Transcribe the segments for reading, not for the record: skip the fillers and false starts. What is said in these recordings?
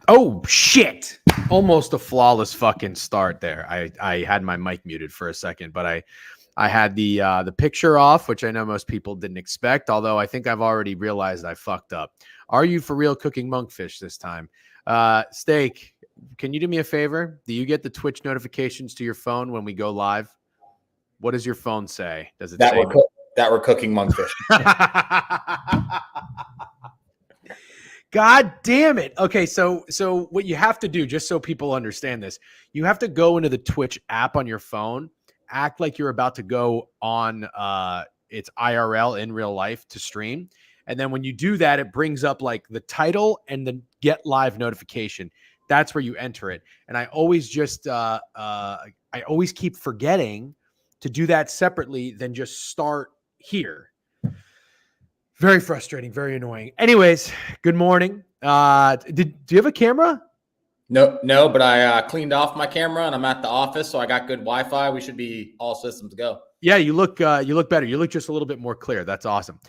Oh, shit. Almost a flawless fucking start there. I had my mic muted for a second, but I had the picture off, which I know most people didn't expect, although I think I've already realized I fucked up. Are you for real cooking monkfish this time? Steak, can you do me a favor? Do you get the Twitch notifications to your phone when we go live? What does your phone say? Does it say that we're cooking monkfish? God damn it. Okay, so what you have to do, just so people understand this, you have to go into the Twitch app on your phone, act like you're about to go on it's IRL in real life to stream. And then when you do that, it brings up like the title and the get live notification. That's where you enter it. And I always just I always keep forgetting to do that separately than just start here. Very frustrating, very annoying. Anyways, good morning. Do you have a camera? No, but I cleaned off my camera and I'm at the office, so I got good Wi-Fi. We should be all systems go. Yeah, you look better. You look just a little bit more clear. That's awesome.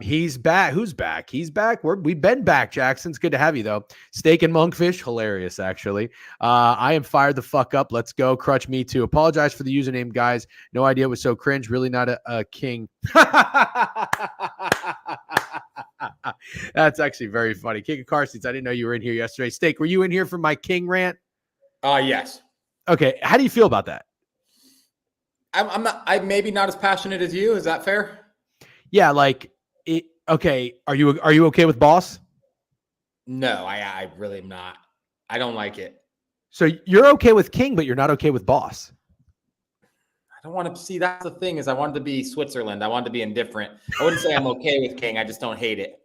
He's back. Who's back? He's back. We've been back, Jackson. It's good to have you, though. Steak and monkfish, hilarious, actually. I am fired the fuck up. Let's go. Crutch me too. Apologize for the username, guys. No idea it was so cringe. Really not a king. That's actually very funny. King of car seats. I didn't know you were in here yesterday. Steak, were you in here for my king rant? Yes. Okay. How do you feel about that? I'm maybe not as passionate as you. Is that fair? Yeah, like it. Okay, are you okay with Boss? No, I really am not. I don't like it. So you're okay with King, but you're not okay with Boss. I don't want to see. That's the thing is, I wanted to be Switzerland. I wanted to be indifferent. I wouldn't say I'm okay with King. I just don't hate it.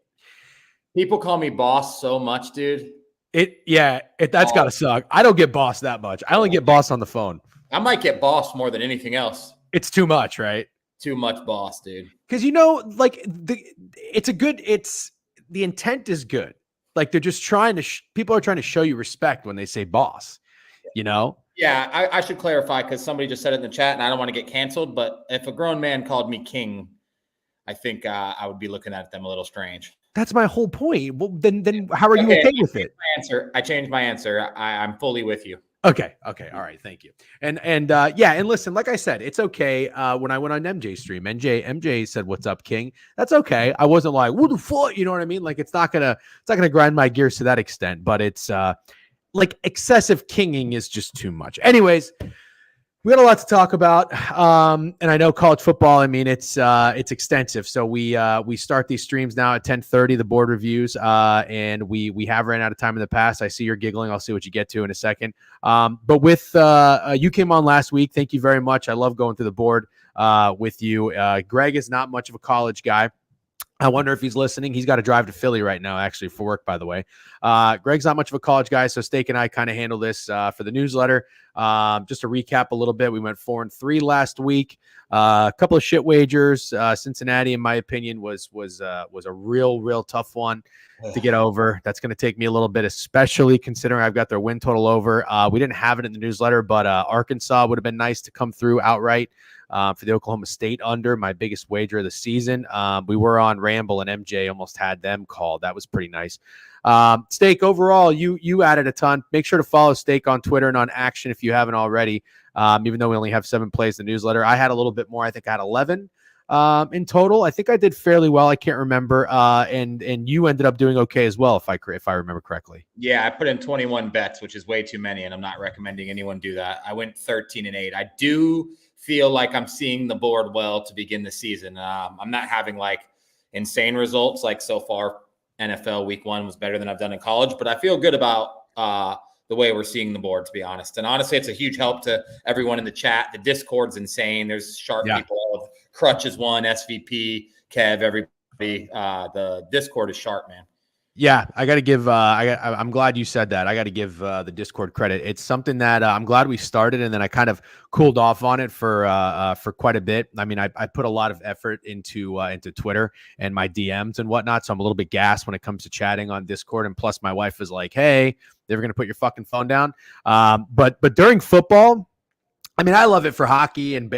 People call me Boss so much, dude. That's gotta suck. I don't get Boss that much. I only get Boss on the phone. I might get Boss more than anything else. It's too much, right? Too much Boss, dude. Because like the intent is good. Like they're just trying to people are trying to show you respect when they say Boss. You know? Yeah, I should clarify because somebody just said it in the chat, and I don't want to get canceled. But if a grown man called me King, I think I would be looking at them a little strange. That's my whole point. Well, then how are you okay with it? I changed my answer. I'm fully with you. Okay. All right. Thank you. And listen, like I said, it's okay. When I went on MJ stream, MJ said, "What's up, King?" That's okay. I wasn't like, "What the fuck?" You know what I mean? Like it's not gonna grind my gears to that extent, but it's like excessive kinging is just too much. Anyways, we got a lot to talk about. And I know college football, I mean, it's extensive. So we start these streams now at 10:30, the board reviews. And we have ran out of time in the past. I see you're giggling. I'll see what you get to in a second. But with you came on last week. Thank you very much. I love going through the board with you. Greg is not much of a college guy. I wonder if he's listening. He's got to drive to Philly right now, actually, for work, by the way. Greg's not much of a college guy, so Steak and I kind of handle this for the newsletter. Just to recap a little bit, we went 4-3 last week. A couple of shit wagers. Cincinnati, in my opinion, was a real tough one to get over. That's going to take me a little bit, especially considering I've got their win total over. We didn't have it in the newsletter, but Arkansas would have been nice to come through outright. For the Oklahoma State under, my biggest wager of the season. We were on Ramble, and MJ almost had them called. That was pretty nice. Steak, overall, you added a ton. Make sure to follow Steak on Twitter and on Action if you haven't already, even though we only have 7 plays in the newsletter. I had a little bit more. I think I had 11 in total. I think I did fairly well. I can't remember. And you ended up doing okay as well, if I remember correctly. Yeah, I put in 21 bets, which is way too many, and I'm not recommending anyone do that. I went 13-8. I do feel like I'm seeing the board well to begin the season. I'm not having like insane results like so far. NFL week 1 was better than I've done in college, but I feel good about the way we're seeing the board, to be honest. And honestly, it's a huge help to everyone in the chat. The Discord's insane. There's sharp people. All of Crutches one, SVP, Kev, everybody. The Discord is sharp, man. Yeah, I got to give. I'm glad you said that. I got to give the Discord credit. It's something that I'm glad we started, and then I kind of cooled off on it for quite a bit. I mean, I put a lot of effort into Twitter and my DMs and whatnot, so I'm a little bit gassed when it comes to chatting on Discord. And plus, my wife is like, "Hey, they're going to put your fucking phone down." But during football, I mean, I love it for hockey and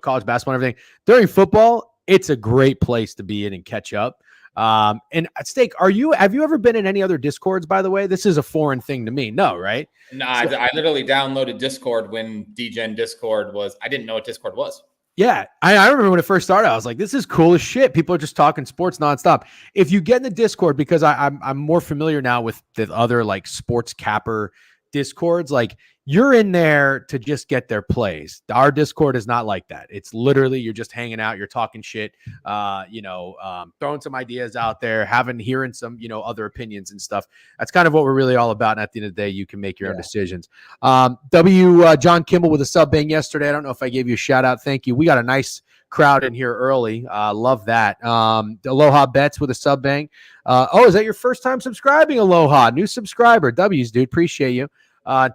college basketball and everything. During football, it's a great place to be in and catch up. And Steak, have you ever been in any other Discords, by the way? This is a foreign thing to me. No, right? No, I literally downloaded Discord when DGen Discord was, I didn't know what Discord was. Yeah. I remember when it first started, I was like, this is cool as shit. People are just talking sports nonstop. If you get in the Discord, because I'm more familiar now with the other like sports capper Discords, like you're in there to just get their plays. Our Discord is not like that. It's literally, you're just hanging out, you're talking shit, throwing some ideas out there, hearing some, other opinions and stuff. That's kind of what we're really all about. And at the end of the day, you can make your own decisions. John Kimball with a sub bang yesterday. I don't know if I gave you a shout out. Thank you. We got a nice crowd in here early. Love that. Aloha Bets with a sub bang. Is that your first time subscribing? Aloha, new subscriber. W's, dude. Appreciate you.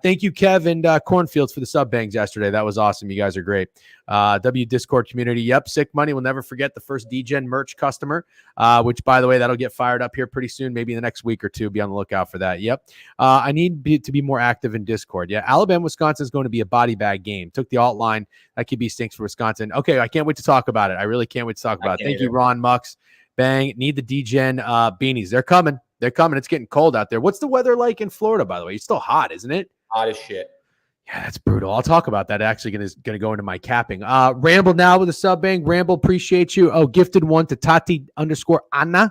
Thank you, Kev and Cornfields, for the sub bangs yesterday. That was awesome. You guys are great. W Discord community. Yep. Sick Money will never forget the first DGen merch customer, which, by the way, that'll get fired up here pretty soon, maybe in the next week or two. Be on the lookout for that. Yep. I need to be more active in Discord. Yeah. Alabama, Wisconsin is going to be a body bag game. Took the alt line. That QB stinks for Wisconsin. Okay. I can't wait to talk about it. I really can't wait to talk about it. Thank you, Ron Mux. Bang. Need the DGen beanies. They're coming. They're coming. It's getting cold out there. What's the weather like in Florida, by the way? It's still hot, isn't it? Hot as shit. Yeah, that's brutal. I'll talk about that. Actually, gonna go into my capping. Ramble now with a sub bang. Ramble, appreciate you. Oh, gifted one to Tati_Anna.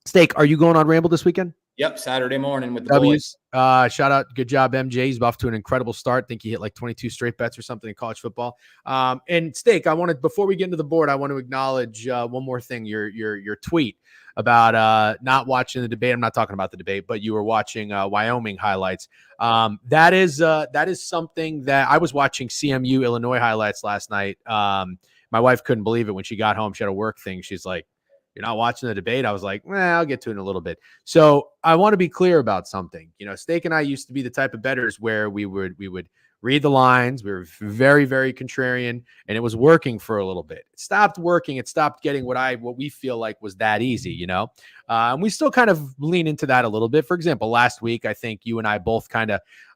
Steak, are you going on Ramble this weekend? Yep, Saturday morning with the boys. Shout out, good job, MJ. He's off to an incredible start. I think he hit like 22 straight bets or something in college football. And Steak, before we get into the board, I want to acknowledge one more thing. Your tweet about not watching the debate. I'm not talking about the debate, but you were watching Wyoming highlights. That is something that I was watching CMU Illinois highlights last night. My wife couldn't believe it when she got home. She had a work thing. She's like, "You're not watching the debate?" I was like, I'll get to it in a little bit. So I want to be clear about something. Steak and I used to be the type of bettors where we would read the lines. We were very, very contrarian, and it was working for a little bit. It stopped working. It stopped getting what we feel like was that easy, and we still kind of lean into that a little bit. For example, last week, I think you and I both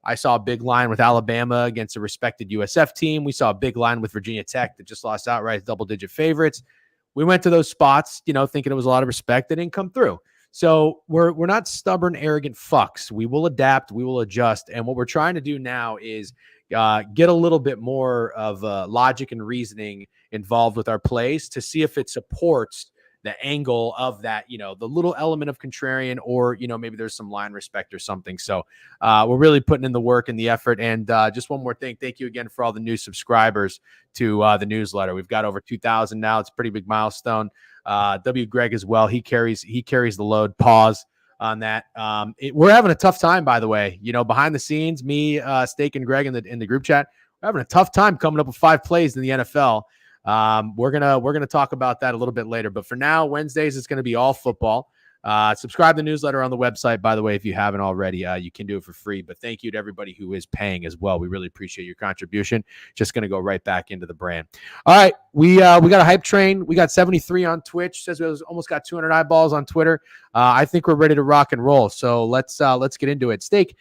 I saw a big line with Alabama against a respected USF team. We saw a big line with Virginia Tech that just lost outright, double-digit favorites. We went to those spots, thinking it was a lot of respect. They didn't come through. So we're not stubborn, arrogant fucks. We will adapt. We will adjust. And what we're trying to do now is get a little bit more of logic and reasoning involved with our plays to see if it supports the angle of that, the little element of contrarian, or, maybe there's some line respect or something. So we're really putting in the work and the effort. And just one more thing. Thank you again for all the new subscribers to the newsletter. We've got over 2,000 now. It's a pretty big milestone. W. Greg as well. He carries the load. Pause on that. We're having a tough time, by the way, behind the scenes, me, Steak and Greg in the group chat, we're having a tough time coming up with 5 plays in the NFL. We're gonna talk about that a little bit later, but for now, Wednesdays it's gonna be all football. Subscribe to the newsletter on the website, by the way, if you haven't already. You can do it for free, but thank you to everybody who is paying as well. We really appreciate your contribution. Just gonna go right back into the brand. All right, we got a hype train. We got 73 on Twitch. Says we almost got 200 eyeballs on Twitter. I think we're ready to rock and roll. So let's get into it. Steak,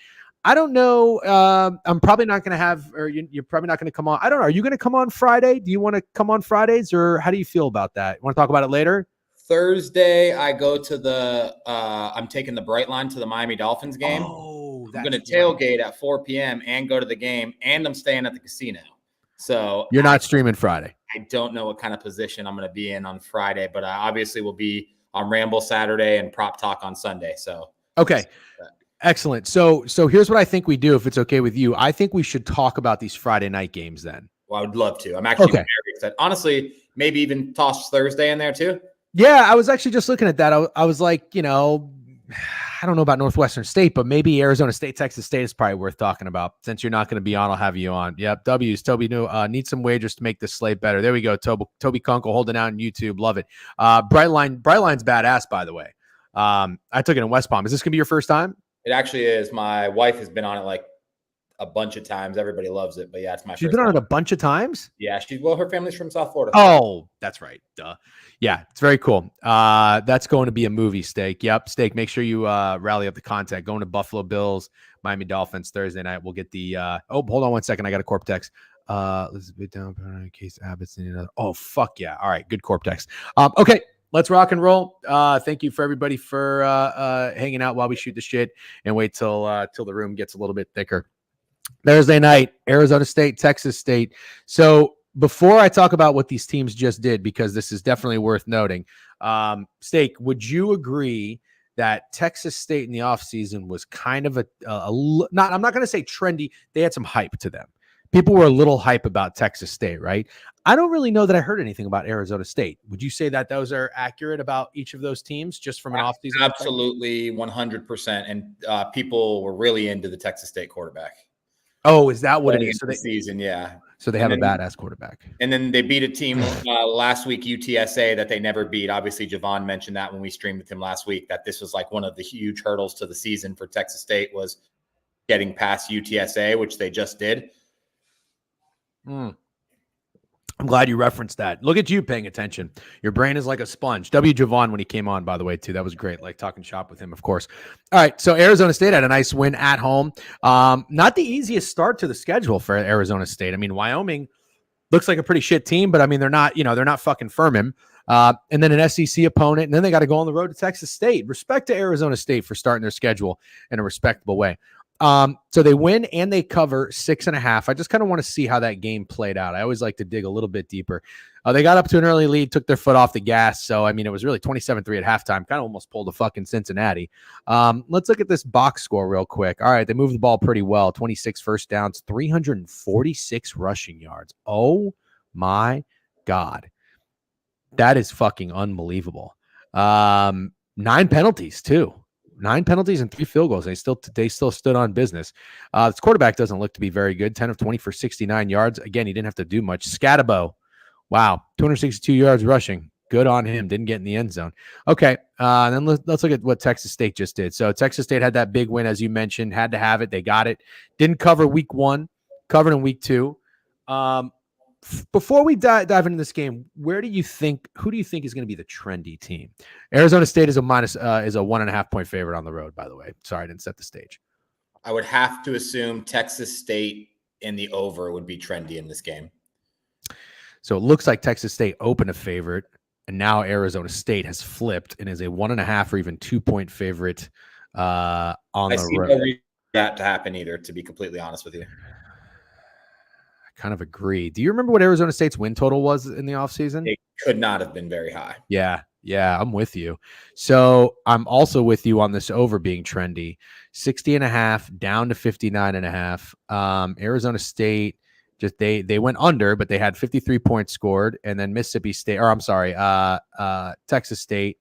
I don't know. I'm probably not going to have, or you're probably not going to come on. I don't know. Are you going to come on Friday? Do you want to come on Fridays, or how do you feel about that? Want to talk about it later? Thursday, I go to I'm taking the Brightline to the Miami Dolphins game. Oh, I'm going to tailgate at 4 p.m. and go to the game, and I'm staying at the casino. So you're not streaming Friday. I don't know what kind of position I'm going to be in on Friday, but I obviously will be on Ramble Saturday and Prop Talk on Sunday. So okay. Excellent. So here's what I think we do, if it's okay with you. I think we should talk about these Friday night games then. Well, I would love to. I'm actually very excited. Honestly, maybe even toss Thursday in there too. Yeah, I was actually just looking at that. I was like, I don't know about Northwestern State, but maybe Arizona State, Texas State is probably worth talking about. Since you're not going to be on, I'll have you on. Yep, W's. Toby need some wagers to make this slate better. There we go. Toby Kunkel holding out on YouTube. Love it. Brightline's badass, by the way. I took it in West Palm. Is this going to be your first time? It actually is. My wife has been on it like a bunch of times. Everybody loves it, but yeah, it's my She's first been on time. it a bunch of times. Yeah, her family's from South Florida. Oh, that's right. Duh. Yeah, it's very cool. That's going to be a movie, Steak. Yep, Steak. Make sure you rally up the content. Going to Buffalo Bills, Miami Dolphins Thursday night. We'll get the. Hold on one second. I got a corp text. Let's be down in case Abbott's in another. Oh, fuck yeah! All right, good corp text. Okay. Let's rock and roll. Thank you for everybody for hanging out while we shoot the shit and wait till the room gets a little bit thicker. Thursday night, Arizona State, Texas State. So before I talk about what these teams just did, because this is definitely worth noting, Steak, would you agree that Texas State in the offseason was kind of I'm not going to say trendy. They had some hype to them. People were a little hype about Texas State, right? I don't really know that I heard anything about Arizona State. Would you say that those are accurate about each of those teams just from an offseason? Absolutely, 100%. And people were really into the Texas State quarterback. Oh, is that what it is? So season, yeah. So they have a badass quarterback. And then they beat a team last week, UTSA, that they never beat. Obviously, Javon mentioned that when we streamed with him last week, that this was like one of the huge hurdles to the season for Texas State was getting past UTSA, which they just did. I'm glad you referenced that. Look at you paying attention. Your brain is like a sponge. W. Javon, when he came on, by the way, too. That was great. Like talking shop with him, of course. All right. So Arizona State had a nice win at home. Not the easiest start to the schedule for Arizona State. I mean, Wyoming looks like a pretty shit team, but I mean, they're not fucking Furman. And then an SEC opponent, and then they got to go on the road to Texas State. Respect to Arizona State for starting their schedule in a respectable way. So they win and they cover 6.5. I just kind of want to see how that game played out. I always like to dig a little bit deeper. They got up to an early lead, took their foot off the gas. So, I mean, it was really 27-3 at halftime, kind of almost pulled a fucking Cincinnati. Let's look at this box score real quick. All right. They moved the ball pretty well. 26 first downs, 346 rushing yards. Oh my God. That is fucking unbelievable. 9 penalties too. 9 penalties and 3 field goals. They still stood on business. This quarterback doesn't look to be very good. 10 of 20 for 69 yards. Again, he didn't have to do much. Scatabo, wow, 262 yards rushing. Good on him. Didn't get in the end zone. Okay, then let's look at what Texas State just did. So Texas State had that big win, as you mentioned. Had to have it. They got it. Didn't cover week 1. Covered in week 2. Before we dive into this game, who do you think is going to be the trendy team? Arizona State is a 1.5 point favorite on the road, by the way. Sorry, I didn't set the stage. I would have to assume Texas State in the over would be trendy in this game. So it looks like Texas State opened a favorite, and now Arizona State has flipped and is a 1.5 or even 2 point favorite on the road. No reason that to happen either, to be completely honest with you. Kind of agree. Do you remember what Arizona State's win total was in the offseason? It could not have been very high. Yeah, I'm with you. So I'm also with you on this over being trendy. 60.5 down to 59.5. Arizona State just they went under, but they had 53 points scored, and then Mississippi State, or I'm sorry, Texas State.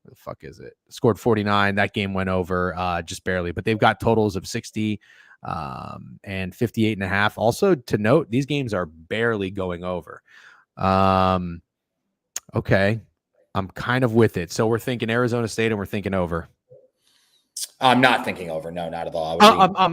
What the fuck is it? Scored 49. That game went over just barely, but they've got totals of 60. And 58.5. Also to note, these games are barely going over. Okay. I'm kind of with it. So we're thinking Arizona State and we're thinking over. I'm not thinking over. No, not at all.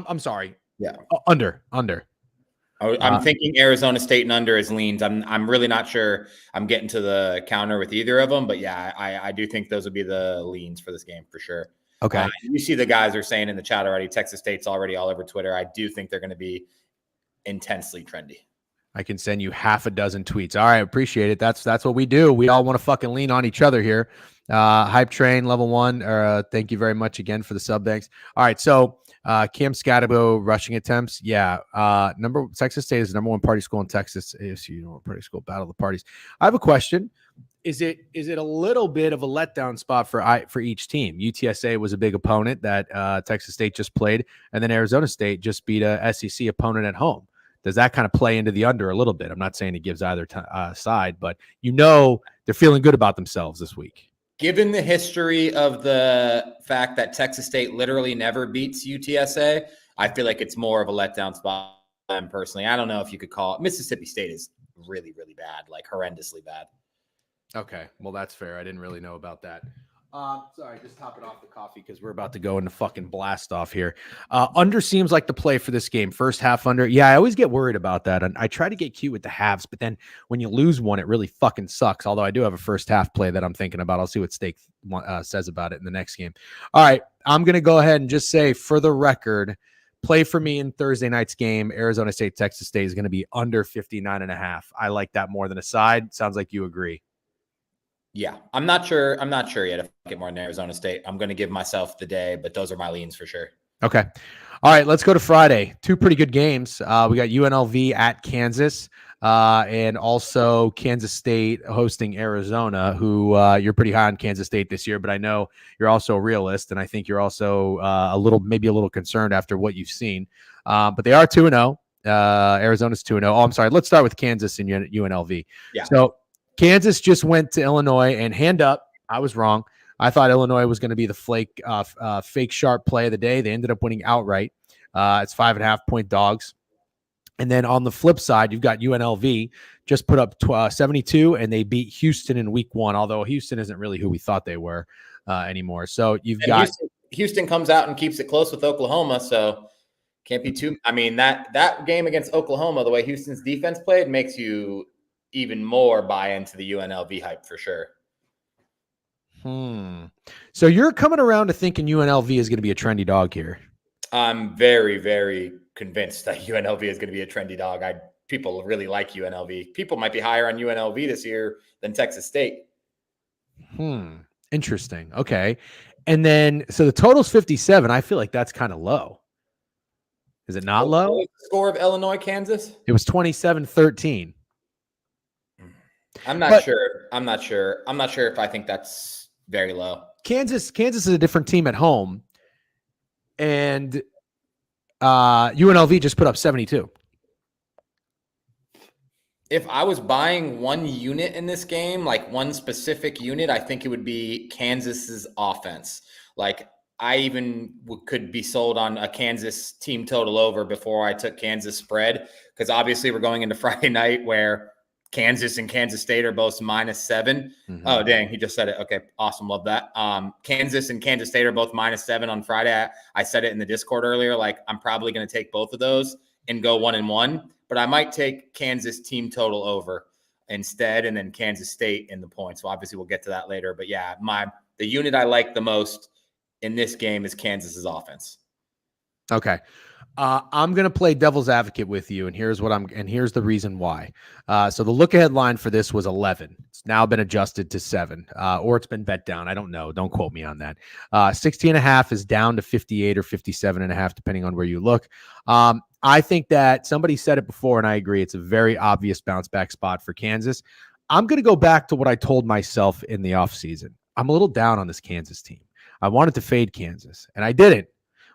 I'm sorry. Yeah. Under. I'm thinking Arizona State and under is leans. I'm really not sure I'm getting to the counter with either of them, but yeah, I do think those would be the leans for this game for sure. Okay. You see the guys are saying in the chat already, Texas State's already all over Twitter. I do think they're going to be intensely trendy. I can send you half a dozen tweets. All right. Appreciate it. That's what we do. We all want to fucking lean on each other here. Hype Train level 1. Thank you very much again for the sub banks. All right. So Cam Scatabo rushing attempts. Yeah. Texas State is the number 1 party school in Texas. ASU, party school, battle of the parties. I have a question. Is it a little bit of a letdown spot for each team? UTSA was a big opponent that Texas State just played, and then Arizona State just beat a SEC opponent at home. Does that kind of play into the under a little bit? I'm not saying it gives either side, but they're feeling good about themselves this week. given the history of the fact that Texas State literally never beats UTSA, I feel like it's more of a letdown spot. Personally, I don't know if you could call it. Mississippi State is really, really bad, like horrendously bad. Okay, well, that's fair. I didn't really know about that. Sorry, just topping off the coffee because we're about to go into fucking blast off here. Under seems like the play for this game. First half under. Yeah, I always get worried about that. And I try to get cute with the halves, but then when you lose one, it really fucking sucks. Although I do have a first half play that I'm thinking about. I'll see what Steak says about it in the next game. All right, I'm going to go ahead and just say for the record, play for me in Thursday night's game, Arizona State, Texas State is going to be under 59.5. I like that more than a side. Sounds like you agree. Yeah, I'm not sure yet if I get more than Arizona State. I'm going to give myself the day, but those are my leans for sure. Okay. All right, let's go to Friday. Two pretty good games. We got UNLV at Kansas and also Kansas State hosting Arizona, who you're pretty high on Kansas State this year, but I know you're also a realist, and I think you're also maybe a little concerned after what you've seen. But they are 2-0. Arizona's 2-0. Oh, I'm sorry. Let's start with Kansas and UNLV. Yeah. So Kansas just went to Illinois, and hand up, I was wrong. I thought Illinois was going to be the fake sharp play of the day. They ended up winning outright. It's 5.5-point dogs. And then on the flip side, you've got UNLV just put up 72, and they beat Houston in week 1, although Houston isn't really who we thought they were anymore. So Houston comes out and keeps it close with Oklahoma, so can't be too – I mean, that game against Oklahoma, the way Houston's defense played, makes you – even more buy into the UNLV hype for sure. So you're coming around to thinking UNLV is going to be a trendy dog here. I'm very, very convinced that UNLV is going to be a trendy dog. People really like UNLV. People might be higher on UNLV this year than Texas State. Interesting. Okay. And then, so the total's 57. I feel like that's kind of low. Is it not low? What was the score of Illinois, Kansas? It was 27-13. I'm not sure if I think that's very low. Kansas is a different team at home, and UNLV just put up 72. If I was buying one unit in this game, like one specific unit, I think it would be Kansas's offense. Like I even could be sold on a Kansas team total over before I took Kansas spread, because obviously we're going into Friday night where Kansas and Kansas State are both -7. Mm-hmm. Oh, dang. He just said it. Okay. Awesome. Love that. Kansas and Kansas State are both -7 on Friday. I said it in the Discord earlier. Like, I'm probably going to take both of those and go 1-1, but I might take Kansas team total over instead, and then Kansas State in the points. So obviously we'll get to that later, but yeah, the unit I like the most in this game is Kansas's offense. Okay. I'm going to play devil's advocate with you, and here's the reason why. So the look ahead line for this was 11. It's now been adjusted to 7, or it's been bet down. I don't know. Don't quote me on that. 60.5 is down to 58 or 57.5, depending on where you look. I think that somebody said it before, and I agree. It's a very obvious bounce back spot for Kansas. I'm going to go back to what I told myself in the offseason. I'm a little down on this Kansas team. I wanted to fade Kansas, and I didn't.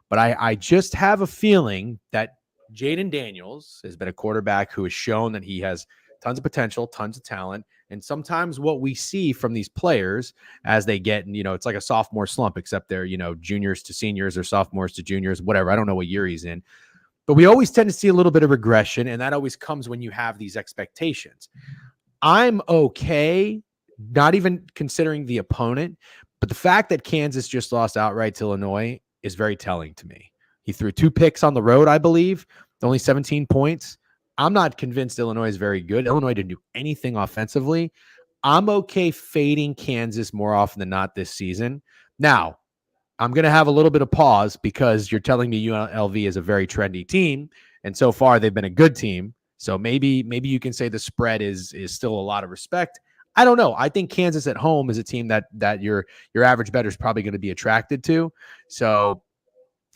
But I just have a feeling that Jaden Daniels has been a quarterback who has shown that he has tons of potential, tons of talent. And sometimes what we see from these players as they get, it's like a sophomore slump, except they're, juniors to seniors or sophomores to juniors, whatever. I don't know what year he's in. But we always tend to see a little bit of regression, and that always comes when you have these expectations. I'm okay, not even considering the opponent, but the fact that Kansas just lost outright to Illinois is very telling to me. He threw 2 picks on the road, I believe, only 17 points. I'm not convinced Illinois is very good. Illinois didn't do anything offensively. I'm okay fading Kansas more often than not this season. Now, I'm going to have a little bit of pause because you're telling me UNLV is a very trendy team, and so far they've been a good team. So maybe you can say the spread is still a lot of respect. I don't know. I think Kansas at home is a team that your average bettor is probably going to be attracted to. So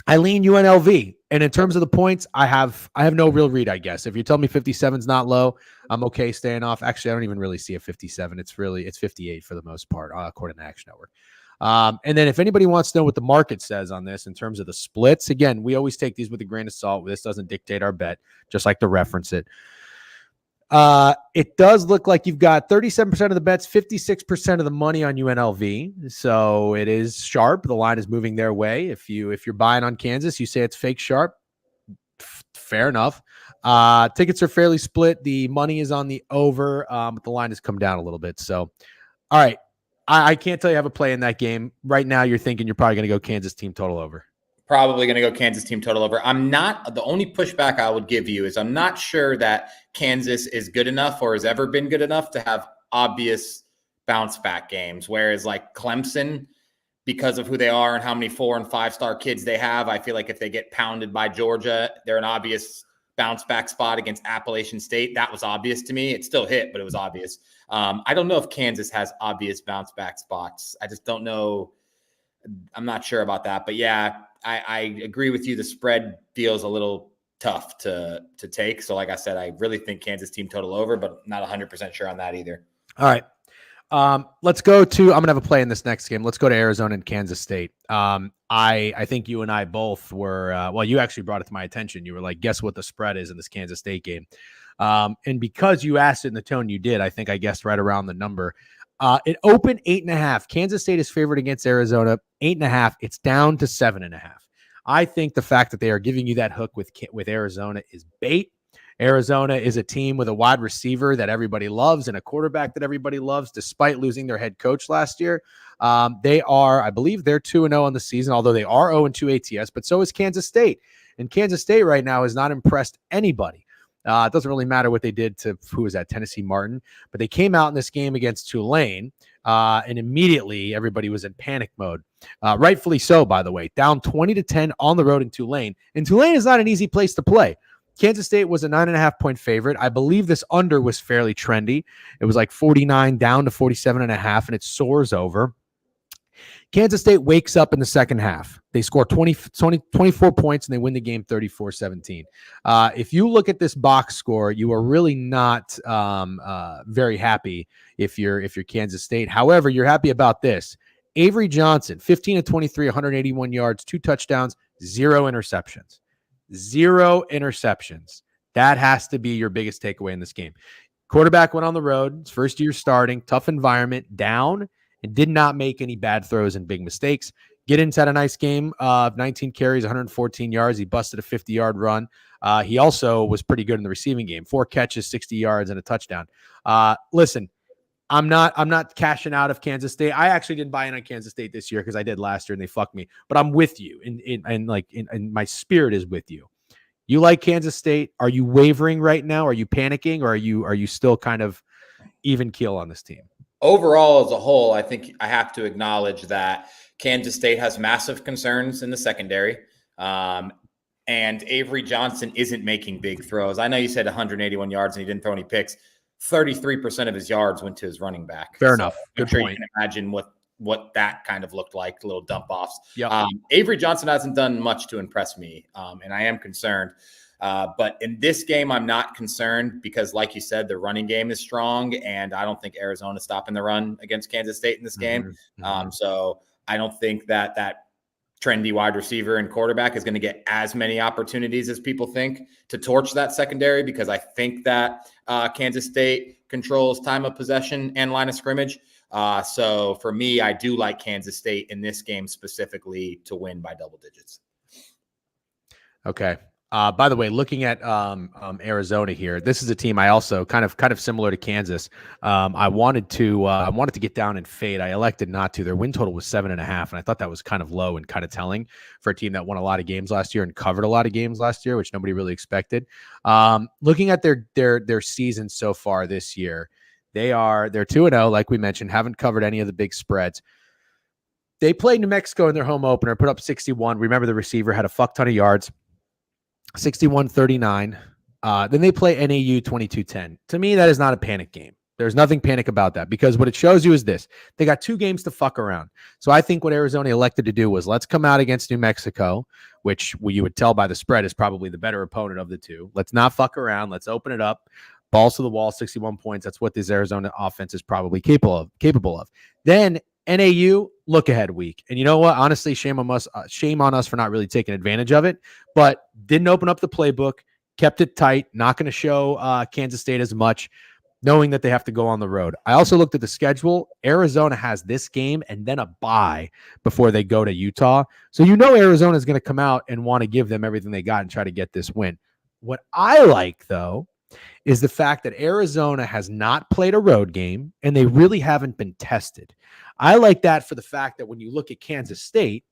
I lean UNLV. And in terms of the points, I have no real read, I guess. If you tell me 57 is not low, I'm okay staying off. Actually, I don't even really see a 57. It's 58 for the most part, according to Action Network. And then if anybody wants to know what the market says on this in terms of the splits, again, we always take these with a grain of salt. This doesn't dictate our bet, just like to reference it. It does look like you've got 37% of the bets, 56% of the money on UNLV. So it is sharp. The line is moving their way. If you're buying on Kansas, you say it's fake sharp. Fair enough. Tickets are fairly split. The money is on the over, but the line has come down a little bit. So, all right. I can't tell you have a play in that game. Right now, you're thinking you're probably going to go Kansas team total over. Probably going to go Kansas team total over. The only pushback I would give you is I'm not sure that Kansas is good enough or has ever been good enough to have obvious bounce back games. Whereas like Clemson, because of who they are and how many 4- and 5-star kids they have, I feel like if they get pounded by Georgia, they're an obvious bounce back spot against Appalachian State. That was obvious to me. It still hit, but it was obvious. I don't know if Kansas has obvious bounce back spots. I just don't know. I'm not sure about that, but yeah, I agree with you. The spread feels a little tough to take. So like I said, I really think Kansas team total over, but not 100% sure on that either. All right. Let's go to, I'm going to have a play in this next game. Let's go to Arizona and Kansas State. I think you and I both were, well, you actually brought it to my attention. You were like, guess what the spread is in this Kansas State game. And because you asked it in the tone you did, I think I guessed right around the number. It opened 8.5. Kansas State is favored against Arizona 8.5. It's down to 7.5. I think the fact that they are giving you that hook with Arizona is bait. Arizona is a team with a wide receiver that everybody loves and a quarterback that everybody loves, despite losing their head coach last year. They are, I believe, they're 2-0 on the season, although they are 0-2 ATS. But so is Kansas State, and Kansas State right now has not impressed anybody. It doesn't really matter what they did to, who was that, Tennessee Martin, but they came out in this game against Tulane, and immediately everybody was in panic mode. Rightfully so, by the way, down 20-10 on the road in Tulane. And Tulane is not an easy place to play. Kansas State was a 9.5-point favorite. I believe this under was fairly trendy. It was like 49 down to 47.5, and it soars over. Kansas State wakes up in the second half. They score 24 points, and they win the game 34-17. If you look at this box score, you are really not very happy if you're Kansas State. However, you're happy about this. Avery Johnson, 15-23, 181 yards, 2 touchdowns, 0 interceptions. 0 interceptions. That has to be your biggest takeaway in this game. Quarterback went on the road, his first year starting, tough environment, down, and did not make any bad throws and big mistakes. Giddens had a nice game of 19 carries, 114 yards. He busted a 50-yard run. He also was pretty good in the receiving game. 4 catches, 60 yards, and a touchdown. Listen, I'm not cashing out of Kansas State. I actually didn't buy in on Kansas State this year because I did last year and they fucked me. But I'm with you, and my spirit is with you. You like Kansas State? Are you wavering right now? Are you panicking, or are you still kind of even keel on this team? Overall, as a whole, I think I have to acknowledge that Kansas State has massive concerns in the secondary. And Avery Johnson isn't making big throws. I know you said 181 yards and he didn't throw any picks. 33% of his yards went to his running back. Fair enough. Good sure point. You can imagine what that kind of looked like, little dump offs. Yep. Avery Johnson hasn't done much to impress me, and I am concerned. But in this game, I'm not concerned because, like you said, the running game is strong, and I don't think Arizona's stopping the run against Kansas State in this game. So I don't think that trendy wide receiver and quarterback is going to get as many opportunities as people think to torch that secondary, because I think that Kansas State controls time of possession and line of scrimmage. So for me, I do like Kansas State in this game specifically to win by double digits. Okay. By the way, looking at Arizona here, this is a team I also kind of similar to Kansas. I wanted to get down and fade. I elected not to. Their win total was 7.5, and I thought that was kind of low and kind of telling for a team that won a lot of games last year and covered a lot of games last year, which nobody really expected. Looking at their season so far this year, they're 2-0, like we mentioned, haven't covered any of the big spreads. They played New Mexico in their home opener, put up 61. Remember, the receiver had a fuck ton of yards. 61-39. Then they play NAU 22-10. To me, that is not a panic game. There's nothing panic about that, because what it shows you is this. They got 2 games to fuck around. So I think what Arizona elected to do was, let's come out against New Mexico, which you would tell by the spread is probably the better opponent of the two. Let's not fuck around. Let's open it up. Balls to the wall, 61 points. That's what this Arizona offense is probably capable of. Then NAU, look ahead week. And you know what? Honestly, shame on us for not really taking advantage of it, but didn't open up the playbook, kept it tight, not going to show Kansas State as much, knowing that they have to go on the road. I also looked at the schedule. Arizona has this game and then a bye before they go to Utah. So Arizona is going to come out and want to give them everything they got and try to get this win. What I like, though, is the fact that Arizona has not played a road game and they really haven't been tested. I like that for the fact that when you look at Kansas State,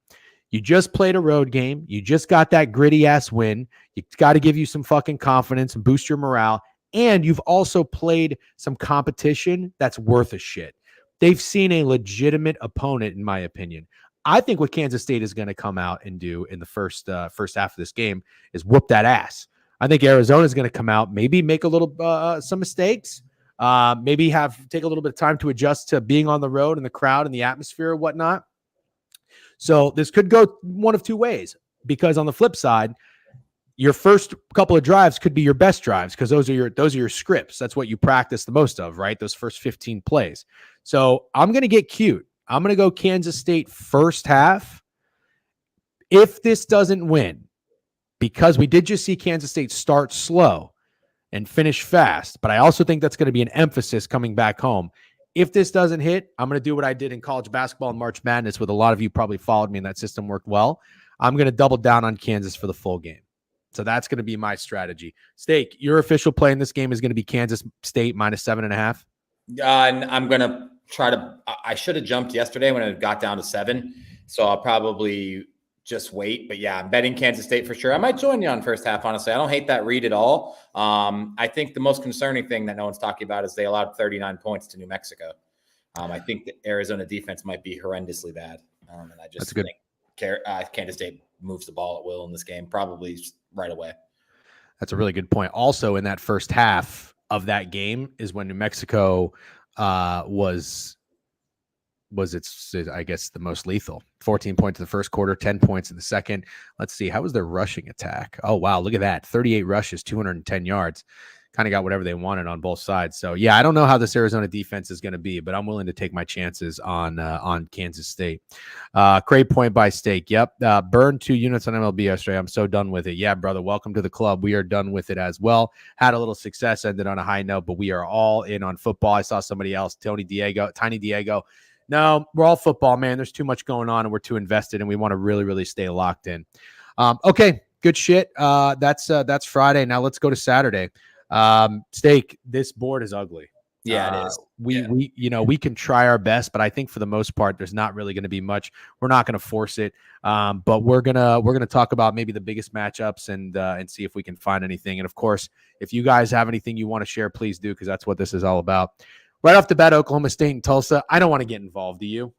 you just played a road game. You just got that gritty ass win. You got to give you some fucking confidence and boost your morale. And you've also played some competition that's worth a shit. They've seen a legitimate opponent, in my opinion. I think what Kansas State is going to come out and do in the first half of this game is whoop that ass. I think Arizona is going to come out, maybe make a little some mistakes, maybe take a little bit of time to adjust to being on the road and the crowd and the atmosphere and whatnot. So this could go one of two ways, because on the flip side, your first couple of drives could be your best drives because those are your scripts. That's what you practice the most of, right? Those first 15 plays. So I'm going to get cute. I'm going to go Kansas State first half. If this doesn't win, because we did just see Kansas State start slow and finish fast, but I also think that's going to be an emphasis coming back home. If this doesn't hit, I'm going to do what I did in college basketball and March Madness with a lot of you probably followed me and that system worked well. I'm going to double down on Kansas for the full game. So that's going to be my strategy. Steak, your official play in this game is going to be Kansas State minus 7.5. I'm going to try to – I should have jumped yesterday when it got down to 7. So I'll probably just wait. But, yeah, I'm betting Kansas State for sure. I might join you on first half, honestly. I don't hate that read at all. I think the most concerning thing that no one's talking about is they allowed 39 points to New Mexico. I think the Arizona defense might be horrendously bad. And I just think Kansas State moves the ball at will in this game, probably right away. That's a really good point. Also, in that first half of that game is when New Mexico was its, I guess, the most lethal. 14 points in the first quarter, 10 points in the second. Let's see. How was their rushing attack? Oh, wow. Look at that. 38 rushes, 210 yards. Kind of got whatever they wanted on both sides. So, yeah, I don't know how this Arizona defense is going to be, but I'm willing to take my chances on Kansas State. Great point by Steak. Yep. Burned 2 units on MLB yesterday. I'm so done with it. Yeah, brother. Welcome to the club. We are done with it as well. Had a little success, ended on a high note, but we are all in on football. I saw somebody else, Tiny Diego. No, we're all football, man. There's too much going on and we're too invested and we want to really, really stay locked in. Okay. Good shit. That's Friday. Now let's go to Saturday. Steak, this board is ugly. Yeah, it is. We can try our best, but I think for the most part, there's not really going to be much. We're not going to force it. But we're gonna talk about maybe the biggest matchups and see if we can find anything. And of course, if you guys have anything you want to share, please do, because that's what this is all about. Right off the bat, Oklahoma State and Tulsa. I don't want to get involved. Do you?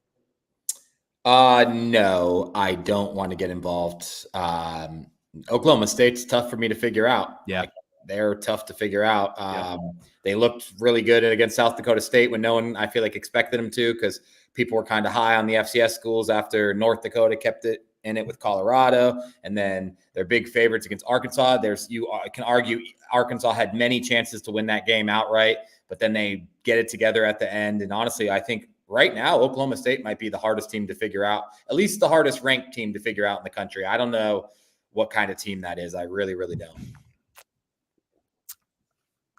No, I don't want to get involved. Oklahoma State's tough for me to figure out. Yeah. They're tough to figure out. They looked really good against South Dakota State when no one, I feel like, expected them to, because people were kind of high on the FCS schools after North Dakota kept it in it with Colorado. And then they're big favorites against Arkansas. You can argue Arkansas had many chances to win that game outright, but then they get it together at the end. And honestly, I think right now, Oklahoma State might be the hardest team to figure out, at least the hardest ranked team to figure out in the country. I don't know what kind of team that is. I really, really don't.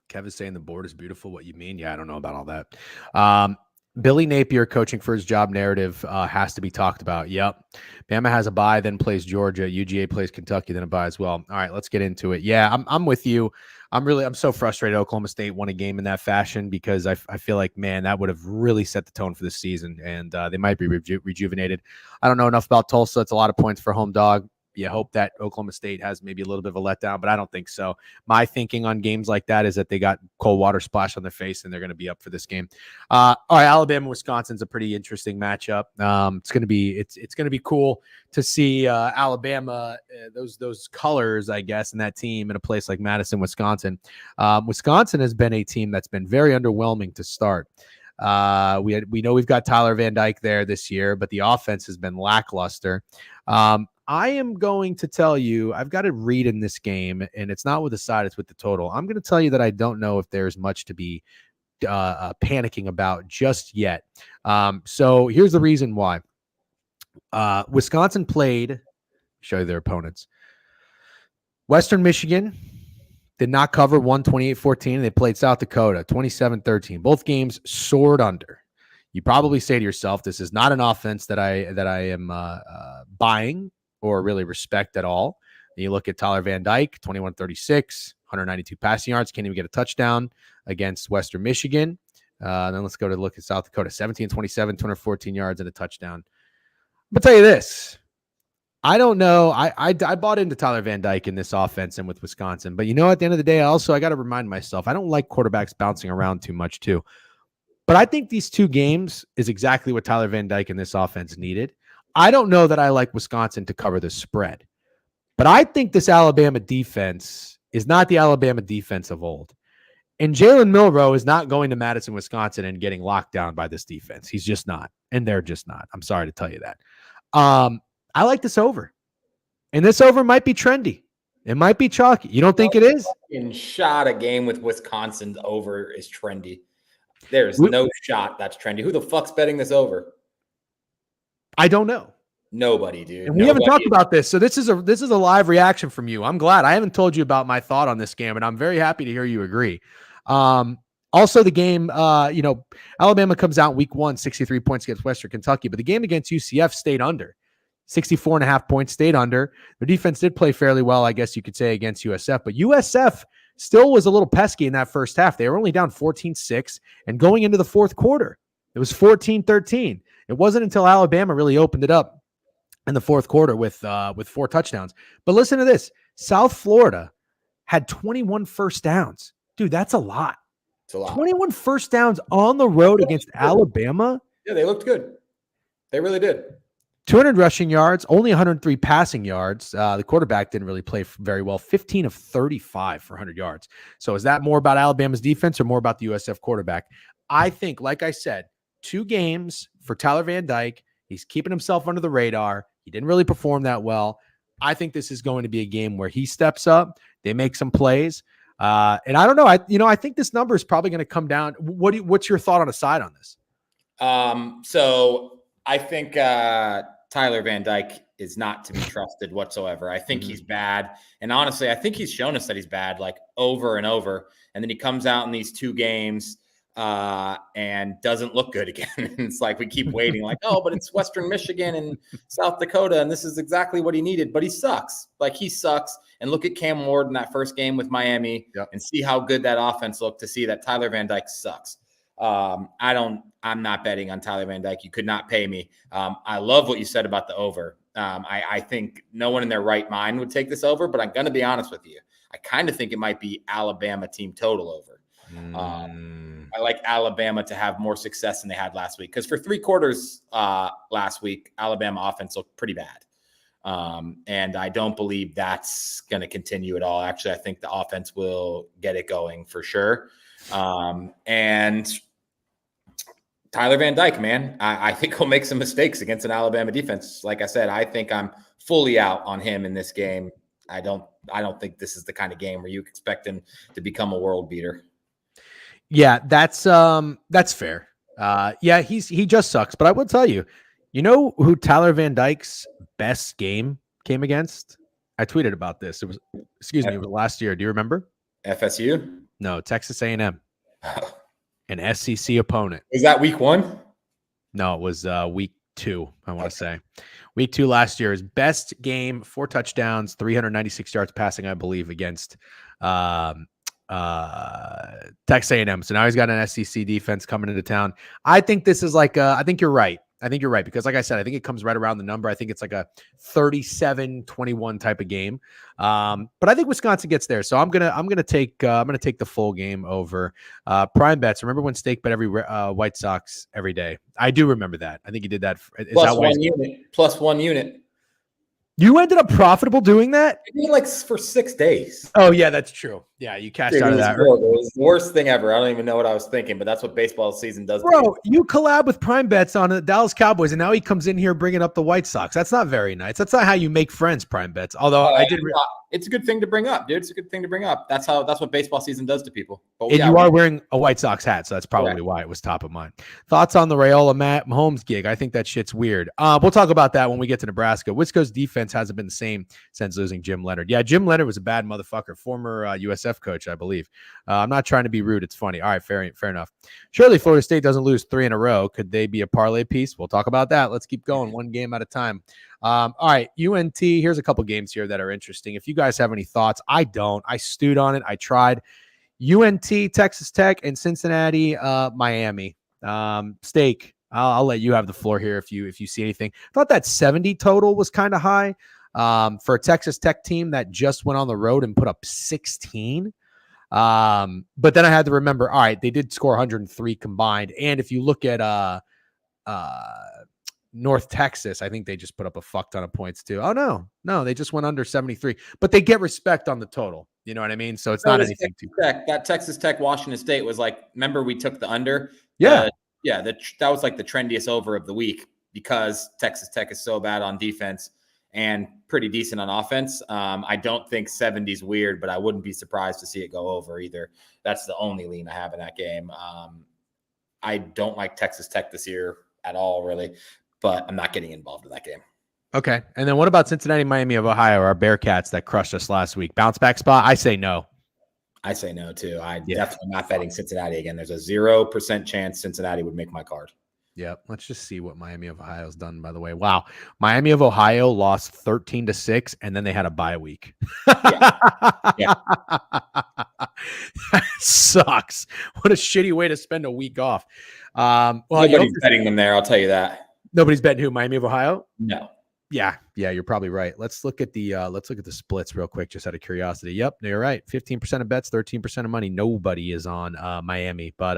Kevin's saying the board is beautiful. What you mean? Yeah, I don't know about all that. Billy Napier coaching for his job narrative has to be talked about. Yep. Bama has a bye, then plays Georgia. UGA plays Kentucky, then a bye as well. All right, let's get into it. Yeah, I'm with you. I'm so frustrated Oklahoma State won a game in that fashion, because I feel like, man, that would have really set the tone for the season, and they might be rejuvenated. I don't know enough about Tulsa. It's a lot of points for home dog. You hope that Oklahoma State has maybe a little bit of a letdown, but I don't think so. My thinking on games like that is that they got cold water splashed on their face and they're going to be up for this game. All right, Alabama, Wisconsin's a pretty interesting matchup. It's going to be cool to see Alabama, those colors, I guess, in that team in a place like Madison, Wisconsin. Wisconsin has been a team that's been very underwhelming to start. We know we've got Tyler Van Dyke there this year, but the offense has been lackluster. I am going to tell you, I've got a read in this game, and it's not with the side, it's with the total. I'm going to tell you that I don't know if there's much to be panicking about just yet. So here's the reason why. Wisconsin played, show you their opponents. Western Michigan, did not cover, won 28-14. They played South Dakota 27-13. Both games soared under. You probably say to yourself, this is not an offense that I am buying or really respect at all. And you look at Tyler Van Dyke, 21-36, 192 passing yards, can't even get a touchdown against Western Michigan. Then let's go to look at South Dakota, 17-27, 214 yards and a touchdown. But tell you this, I don't know. I bought into Tyler Van Dyke in this offense and with Wisconsin. But, at the end of the day, I got to remind myself, I don't like quarterbacks bouncing around too much too. But I think these two games is exactly what Tyler Van Dyke in this offense needed. I don't know that I like Wisconsin to cover the spread. But I think this Alabama defense is not the Alabama defense of old. And Jalen Milroe is not going to Madison, Wisconsin and getting locked down by this defense. He's just not. And they're just not. I'm sorry to tell you that. I like this over. And this over might be trendy. It might be chalky. You don't think it is? In shot, a game with Wisconsin's over is trendy. There's no shot that's trendy. Who the fuck's betting this over? I don't know. Nobody, dude. And we haven't talked about this. So this is a live reaction from you. I'm glad. I haven't told you about my thought on this game, and I'm very happy to hear you agree. Also, the game, Alabama comes out week 1, 63 points against Western Kentucky, but the game against UCF stayed under. 64.5 points, stayed under. Their defense did play fairly well, I guess you could say, against USF, but USF still was a little pesky in that first half. They were only down 14-6, and going into the fourth quarter, it was 14-13. It wasn't until Alabama really opened it up in the fourth quarter with 4 touchdowns. But listen to this. South Florida had 21 first downs. Dude, that's a lot. It's a lot. 21 first downs on the road against Alabama. Yeah, they looked good. They really did. 200 rushing yards, only 103 passing yards. The quarterback didn't really play very well. 15 of 35 for 100 yards. So is that more about Alabama's defense or more about the USF quarterback? I think, like I said, 2 games for Tyler Van Dyke. He's keeping himself under the radar. He didn't really perform that well. I think this is going to be a game where he steps up. They make some plays. And I don't know. I think this number is probably going to come down. What's your thought on a side on this? So I think Tyler Van Dyke is not to be trusted whatsoever. I think he's bad. And honestly, I think he's shown us that he's bad, like over and over. And then he comes out in these 2 games and doesn't look good again. It's like we keep waiting, like, oh, but it's Western Michigan and South Dakota, and this is exactly what he needed. But he sucks. Like, he sucks. And look at Cam Ward in that first game with Miami and see how good that offense looked to see that Tyler Van Dyke sucks. I'm not betting on Tyler Van Dyke. You could not pay me. I love what you said about the over. I think no one in their right mind would take this over, but I'm going to be honest with you. I kind of think it might be Alabama team total over. I like Alabama to have more success than they had last week, because for 3 quarters last week, Alabama offense looked pretty bad. And I don't believe that's going to continue at all. Actually, I think the offense will get it going for sure. And Tyler Van Dyke, man, I think he'll make some mistakes against an Alabama defense. Like I said, I think I'm fully out on him in this game. I don't think this is the kind of game where you expect him to become a world beater. Yeah, that's fair. Yeah, he just sucks. But I will tell you, who Tyler Van Dyke's best game came against? I tweeted about this. It was last year. Do you remember? FSU? No, Texas A&M. An SEC opponent. Was that week 1? No, it was week 2, I want to say. Week 2 last year. His best game, 4 touchdowns, 396 yards passing, I believe, against Texas A&M. So now he's got an SEC defense coming into town. I think this is like I think you're right. Because like I said, I think it comes right around the number. I think it's like a 37-21 type of game. But I think Wisconsin gets there. So I'm gonna take the full game over. Prime bets. Remember when Stake bet every White Sox every day? I do remember that. I think he did that. Plus one unit. You ended up profitable doing that? I did like for 6 days. Oh, yeah, that's true. Yeah, you cashed out of that. It was the worst thing ever. I don't even know what I was thinking, but that's what baseball season does. Bro, you collab with Prime Bets on the Dallas Cowboys, and now he comes in here bringing up the White Sox. That's not very nice. That's not how you make friends, Prime Bets. Although it's a good thing to bring up, dude. It's a good thing to bring up. That's what baseball season does to people. But you are wearing a White Sox hat, so that's probably why it was top of mind. Thoughts on the Raiola Mahomes gig? I think that shit's weird. We'll talk about that when we get to Nebraska. Wisco's defense hasn't been the same since losing Jim Leonhard. Yeah, Jim Leonhard was a bad motherfucker. Former USF USF coach, I believe. I'm not trying to be rude. It's funny. All right, fair enough. Surely Florida State doesn't lose 3 in a row. Could they be a parlay piece? We'll talk about that. Let's keep going one game at a time. All right, UNT. Here's a couple games here that are interesting. If you guys have any thoughts, I don't. I stewed on it. I tried. UNT, Texas Tech, and Cincinnati, Miami. Steak. I'll let you have the floor here if you see anything. I thought that 70 total was kind of high for a Texas Tech team that just went on the road and put up 16. But then I had to remember, all right, they did score 103 combined. And if you look at North Texas, I think they just put up a fuck ton of points too. Oh, no, they just went under 73. But they get respect on the total. You know what I mean? So it's not anything too crazy. That Texas Tech Washington State was like, remember we took the under? Yeah. That was like the trendiest over of the week because Texas Tech is so bad on defense and pretty decent on offense. I don't think 70 is weird, but I wouldn't be surprised to see it go over either. That's the only lean I have in that game. I don't like Texas Tech this year at all, really, but I'm not getting involved in that game. Okay. And then what about Cincinnati, Miami of Ohio, our Bearcats that crushed us last week? Bounce back spot? I say no. I say no, too. Definitely not betting Cincinnati again. There's a 0% chance Cincinnati would make my card. Yep. Let's just see what Miami of Ohio has done, by the way. Wow. Miami of Ohio lost 13-6, and then they had a bye week. Yeah. That sucks. What a shitty way to spend a week off. Nobody's betting them there, I'll tell you that. Nobody's betting who? Miami of Ohio? No. Yeah, you're probably right. Let's look at the splits real quick, just out of curiosity. Yep, you're right. 15% of bets, 13% of money. Nobody is on Miami, but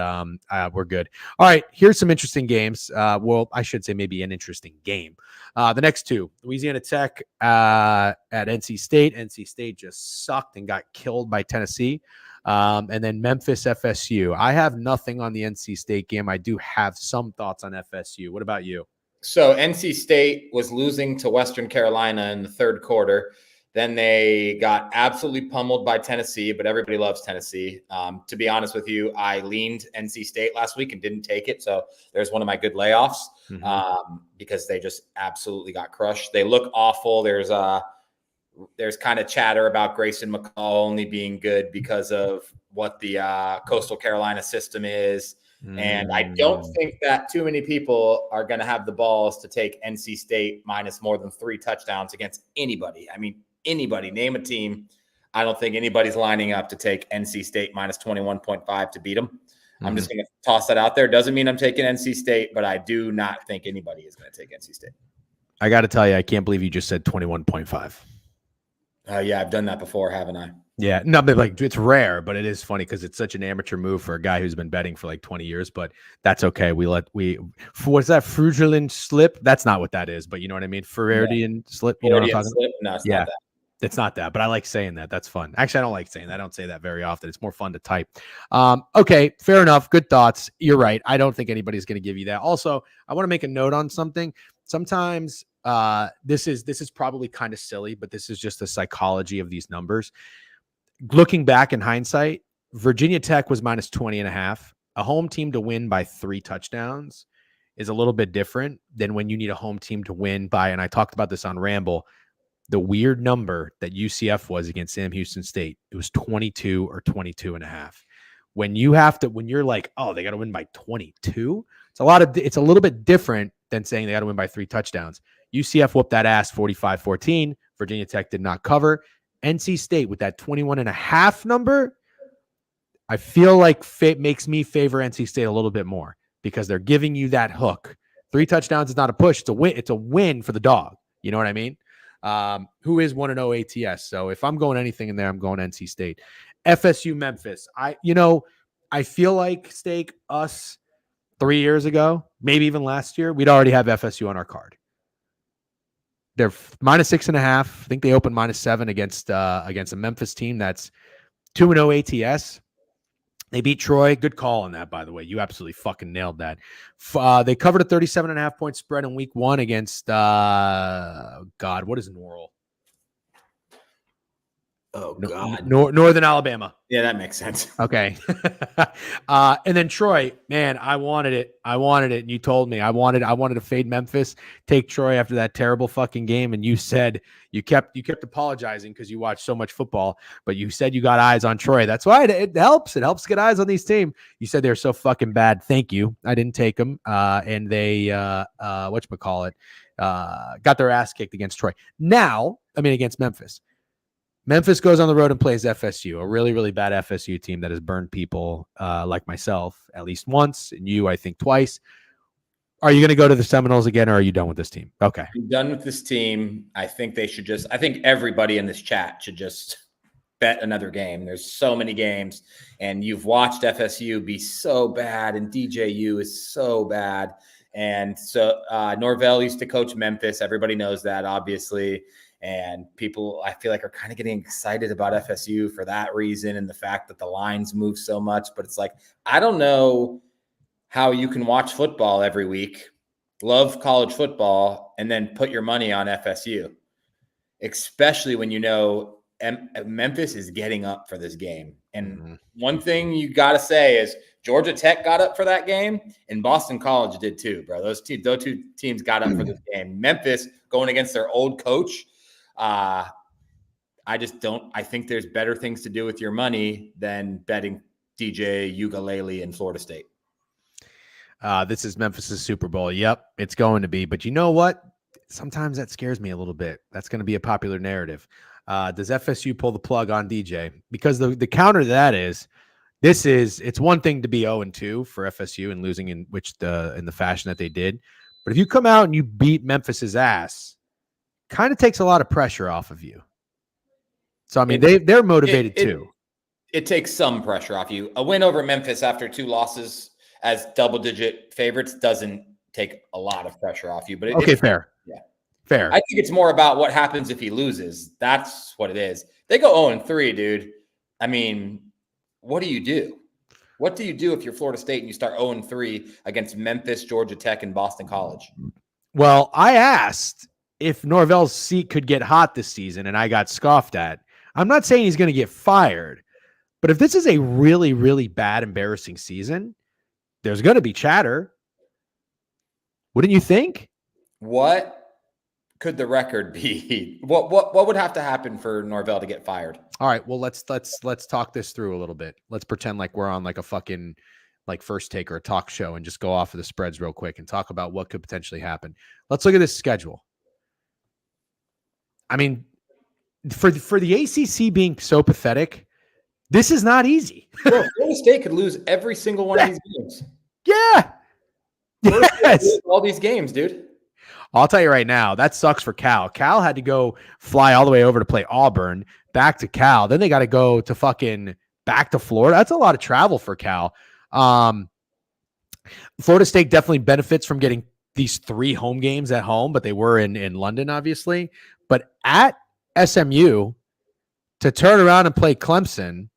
we're good. All right, here's some interesting games. Well, I should say maybe an interesting game. The next two: Louisiana Tech at NC State. NC State just sucked and got killed by Tennessee. And then Memphis FSU. I have nothing on the NC State game. I do have some thoughts on FSU. What about you? So NC State was losing to Western Carolina in the third quarter. Then they got absolutely pummeled by Tennessee, but everybody loves Tennessee. To be honest with you, I leaned NC State last week and didn't take it. So there's one of my good layoffs because they just absolutely got crushed. They look awful. There's kind of chatter about Grayson McCall only being good because of what the Coastal Carolina system is. And I don't think that too many people are going to have the balls to take NC State minus more than 3 touchdowns against anybody. I mean, anybody, name a team. I don't think anybody's lining up to take NC State minus 21.5 to beat them. I'm just going to toss that out there. Doesn't mean I'm taking NC State, but I do not think anybody is going to take NC State. I got to tell you, I can't believe you just said 21.5. Yeah, I've done that before, haven't I? Yeah, no, but like it's rare, but it is funny because it's such an amateur move for a guy who's been betting for like 20 years. But that's okay. What's that Freudian slip? That's not what that is, but you know what I mean. Freudian slip. You know what I'm talking about? No, it's not that. It's not that, but I like saying that. That's fun. Actually, I don't like saying that. I don't say that very often. It's more fun to type. Okay, fair enough. Good thoughts. You're right. I don't think anybody's going to give you that. Also, I want to make a note on something. Sometimes this is probably kind of silly, but this is just the psychology of these numbers. Looking back in hindsight, Virginia Tech was minus 20.5. A home team to win by 3 touchdowns is a little bit different than when you need a home team to win by, and I talked about this on Ramble, the weird number that UCF was against Sam Houston State. It was 22 or 22.5. When you're like, oh, they got to win by 22. It's a little bit different than saying they got to win by 3 touchdowns. UCF whooped that ass 45-14. Virginia Tech did not cover. NC State with that 21.5 number, I feel like makes me favor NC State a little bit more because they're giving you that hook. 3 touchdowns is not a push. It's a win. It's a win for the dog. You know what I mean? Who is 1-0 ATS. So if I'm going anything in there, I'm going NC State. FSU Memphis. I feel like Steak, us 3 years ago, maybe even last year, we'd already have FSU on our card. They're minus 6.5. I think they opened minus 7 against a Memphis team that's 2-0 ATS. They beat Troy. Good call on that, by the way. You absolutely fucking nailed that. They covered a 37.5 point spread in week 1 against what is Norrell? Oh God. Northern Alabama. Yeah, that makes sense. Okay. And then Troy, man, I wanted it. And you told me I wanted to fade Memphis, take Troy after that terrible fucking game. And you said you kept apologizing because you watched so much football, but you said you got eyes on Troy. That's why it helps. It helps to get eyes on these teams. You said they're so fucking bad. Thank you. I didn't take them. And they, whatchamacallit, got their ass kicked against Troy. Against Memphis. Memphis goes on the road and plays FSU, a really, really bad FSU team that has burned people like myself at least once, and you, I think, twice. Are you going to go to the Seminoles again, or are you done with this team? Okay. I'm done with this team. I think I think everybody in this chat should just bet another game. There's so many games, and you've watched FSU be so bad, and DJU is so bad. And so Norvell used to coach Memphis. Everybody knows that, obviously. And people, I feel like, are kind of getting excited about FSU for that reason and the fact that the lines move so much. But it's like, I don't know how you can watch football every week, love college football, and then put your money on FSU, especially when you know Memphis is getting up for this game. And one thing you got to say is Georgia Tech got up for that game, and Boston College did too, bro. Those two teams got up for this game. Memphis going against their old coach. I think there's better things to do with your money than betting DJ Ugalele in Florida State. This is Memphis's Super Bowl. Yep, it's going to be. But you know what? Sometimes that scares me a little bit. That's going to be a popular narrative. Does FSU pull the plug on DJ? Because the counter to that is, it's one thing to be 0-2 for FSU and losing in the fashion that they did. But if you come out and you beat Memphis's ass, kind of takes a lot of pressure off of you. So, I mean, they're motivated too. It takes some pressure off you. A win over Memphis after 2 losses as double-digit favorites doesn't take a lot of pressure off you. But fair. Yeah. Fair. I think it's more about what happens if he loses. That's what it is. They go 0-3, dude. I mean, what do you do? What do you do if you're Florida State and you start 0-3 against Memphis, Georgia Tech, and Boston College? Well, I asked if Norvell's seat could get hot this season, and I got scoffed at. I'm not saying he's going to get fired, but if this is a really, really bad, embarrassing season, there's going to be chatter. Wouldn't you think? What could the record be? What would have to happen for Norvell to get fired? All right, well, let's talk this through a little bit. Let's pretend like we're on like a fucking First Take or a talk show and just go off of the spreads real quick and talk about what could potentially happen. Let's look at this schedule. I mean, for the ACC being so pathetic, this is not easy. Bro, Florida State could lose every single one of these games. Yeah. Yes. All these games, dude. I'll tell you right now, that sucks for Cal. Cal had to go fly all the way over to play Auburn, back to Cal. Then they got to go to back to Florida. That's a lot of travel for Cal. Florida State definitely benefits from getting these 3 home games at home, but they were in London, obviously. But at SMU, to turn around and play Clemson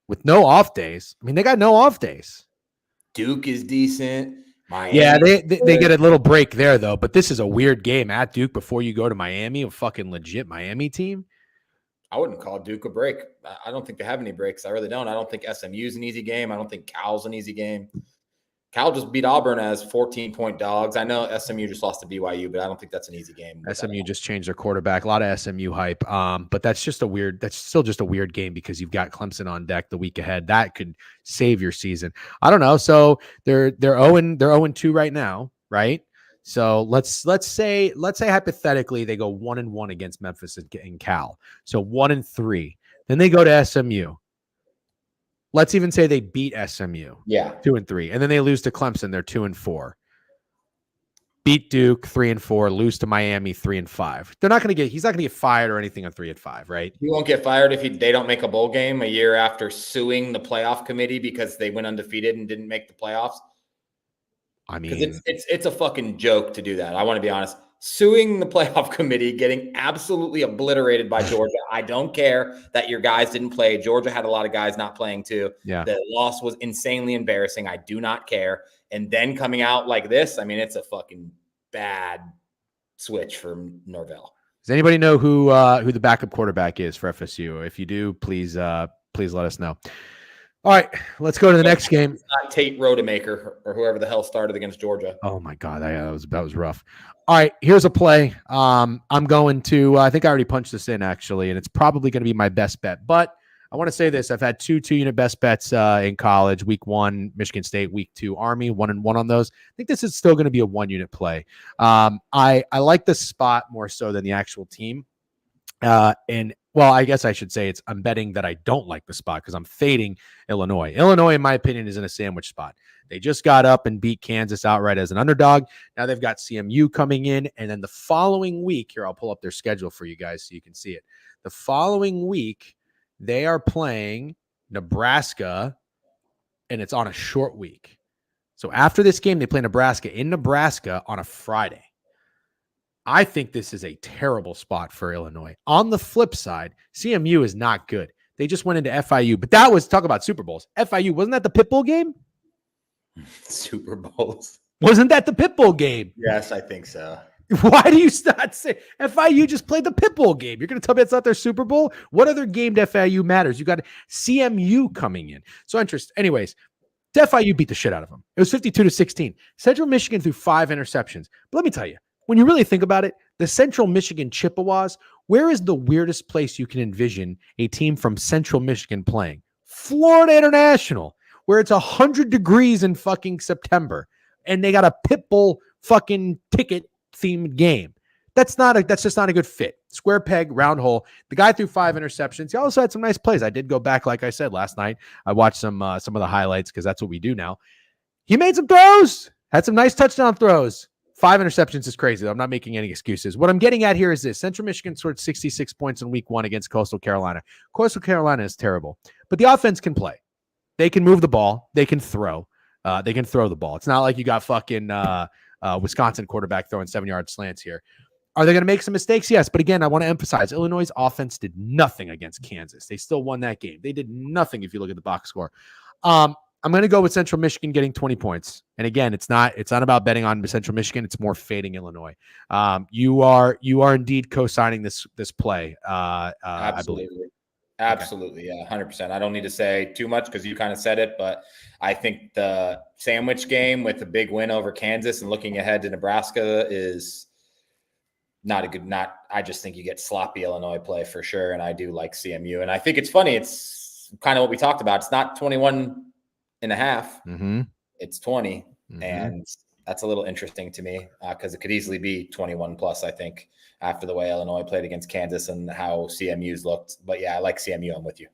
with no off days. I mean, they got no off days. Duke is decent. Miami. Yeah, they get a little break there, though. But this is a weird game at Duke before you go to Miami, a fucking legit Miami team. I wouldn't call Duke a break. I don't think they have any breaks. I really don't. I don't think SMU's an easy game. I don't think Cal's an easy game. Cal just beat Auburn as 14-point dogs. I know SMU just lost to BYU, but I don't think that's an easy game. SMU just changed their quarterback. A lot of SMU hype. But that's still just a weird game because you've got Clemson on deck the week ahead. That could save your season. I don't know. So they're 0-2 right now, right? So let's say hypothetically they go 1-1 against Memphis and Cal. So 1-3. Then they go to SMU. Let's even say they beat SMU. Yeah. 2-3. And then they lose to Clemson. They're 2-4. Beat Duke 3-4, lose to Miami 3-5. He's not going to get fired or anything on 3-5, right? He won't get fired if they don't make a bowl game a year after suing the playoff committee because they went undefeated and didn't make the playoffs. I mean, it's a fucking joke to do that. I want to be honest. Suing the playoff committee, getting absolutely obliterated by Georgia. I don't care that your guys didn't play. Georgia had a lot of guys not playing too. Yeah. The loss was insanely embarrassing. I do not care. And then coming out like this, I mean, it's a fucking bad switch for Norvell. Does anybody know who the backup quarterback is for FSU? If you do, please let us know. All right, let's go to the next game. It's not Tate Rodemaker or whoever the hell started against Georgia. Oh my God, that was rough. All right, here's a play. I'm going to. I think I already punched this in actually, and it's probably going to be my best bet. But I want to say this: I've had two unit best bets in college. Week 1, Michigan State. Week 2, Army. 1-1 on those. I think this is still going to be a 1 unit play. I like the spot more so than the actual team. And well, I guess I should say I'm betting that I don't like the spot because I'm fading Illinois. Illinois, in my opinion, is in a sandwich spot. They just got up and beat Kansas outright as an underdog. Now they've got CMU coming in. And then the following week, here, I'll pull up their schedule for you guys so you can see it. The following week, they are playing Nebraska, and it's on a short week. So after this game, they play Nebraska in Nebraska on a Friday. I think this is a terrible spot for Illinois. On the flip side, CMU is not good. They just went into FIU, but that was, talk about Super Bowls. FIU, wasn't that the Pitbull game? Super Bowls. Wasn't that the Pitbull game? Yes, I think so. Why do you not say FIU just played the Pitbull game? You're going to tell me it's not their Super Bowl? What other game to FIU matters? You got CMU coming in. So interesting. Anyways, FIU beat the shit out of them. It was 52-16. Central Michigan threw 5 interceptions. But let me tell you, when you really think about it, the Central Michigan Chippewas, where is the weirdest place you can envision a team from Central Michigan playing? Florida International, where it's 100 degrees in fucking September, and they got a Pitbull fucking ticket themed game. That's just not a good fit. Square peg, round hole. The guy threw 5 interceptions. He also had some nice plays. I did go back, like I said last night. I watched some of the highlights because that's what we do now. He made some throws, had some nice touchdown throws. 5 interceptions is crazy, though. I'm not making any excuses. What I'm getting at here is this. Central Michigan scored 66 points in week 1 against Coastal Carolina. Coastal Carolina is terrible, but the offense can play. They can move the ball. They can throw. They can throw the ball. It's not like you got fucking Wisconsin quarterback throwing 7-yard slants here. Are they going to make some mistakes? Yes. But again, I want to emphasize Illinois' offense did nothing against Kansas. They still won that game. They did nothing if you look at the box score. I'm going to go with Central Michigan getting 20 points. And again, it's not about betting on Central Michigan. It's more fading Illinois. You are indeed co-signing this play. I believe. Absolutely. Okay. Yeah. 100%. I don't need to say too much because you kind of said it, but I think the sandwich game with a big win over Kansas and looking ahead to Nebraska is I just think you get sloppy Illinois play for sure. And I do like CMU. And I think it's funny. It's kind of what we talked about. It's not 21 and a half. Mm-hmm. It's 20. Mm-hmm. And that's a little interesting to me because it could easily be 21 plus, I think, after the way Illinois played against Kansas and how CMU's looked. But yeah, I like CMU. I'm with you.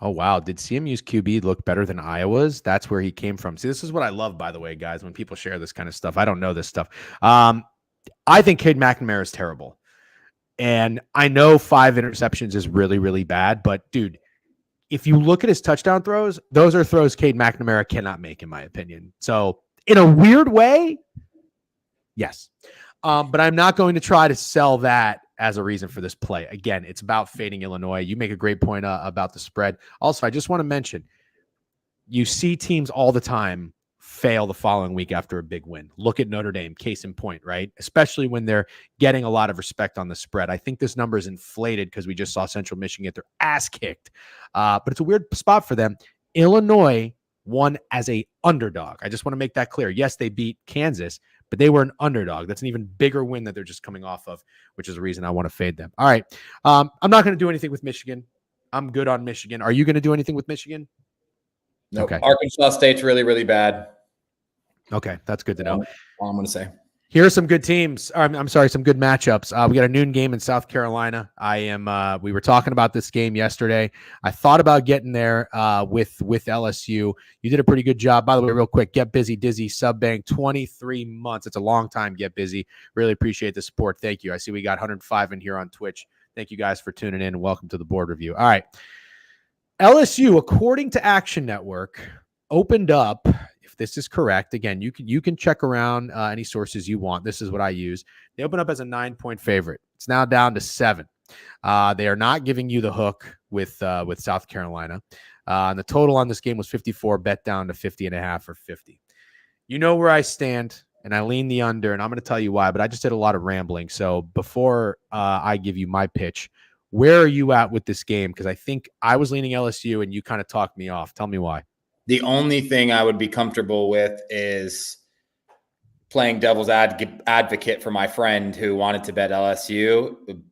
Oh, wow. Did CMU's QB look better than Iowa's? That's where he came from. See, this is what I love, by the way, guys, when people share this kind of stuff. I don't know this stuff. I think Cade McNamara is terrible. And I know 5 interceptions is really, really bad. But, dude, if you look at his touchdown throws, those are throws Cade McNamara cannot make, in my opinion. So, in a weird way, yes. But I'm not going to try to sell that as a reason for this play. Again, it's about fading Illinois. You make a great point about the spread. Also, I just want to mention, you see teams all the time fail the following week after a big win. Look at Notre Dame, case in point, right? Especially when they're getting a lot of respect on the spread. I think this number is inflated because we just saw Central Michigan get their ass kicked. But it's a weird spot for them. Illinois won as a underdog. I just want to make that clear. Yes, they beat Kansas, but they were an underdog. That's an even bigger win that they're just coming off of, which is the reason I want to fade them. All right. I'm not going to do anything with Michigan. I'm good on Michigan. Are you going to do anything with Michigan? No. Nope. Okay. Arkansas State's really, really bad. Okay. That's good to know. All I'm going to say. Here are some good teams. I'm sorry, some good matchups. We got a noon game in South Carolina. We were talking about this game yesterday. I thought about getting there with LSU. You did a pretty good job. By the way, real quick, Get Busy Dizzy Subbank, 23 months. It's a long time, Get Busy. Really appreciate the support. Thank you. I see we got 105 in here on Twitch. Thank you guys for tuning in and welcome to the board review. All right. LSU, according to Action Network, opened up. This is correct. Again, you can check around any sources you want. This is what I use. They open up as a 9-point favorite. It's now down to 7. They are not giving you the hook with South Carolina. And the total on this game was 54, bet down to 50.5 or 50. You know where I stand, and I lean the under, and I'm going to tell you why, but I just did a lot of rambling. So before I give you my pitch, where are you at with this game? Because I think I was leaning LSU, and you kind of talked me off. Tell me why. The only thing I would be comfortable with is playing devil's advocate for my friend who wanted to bet LSU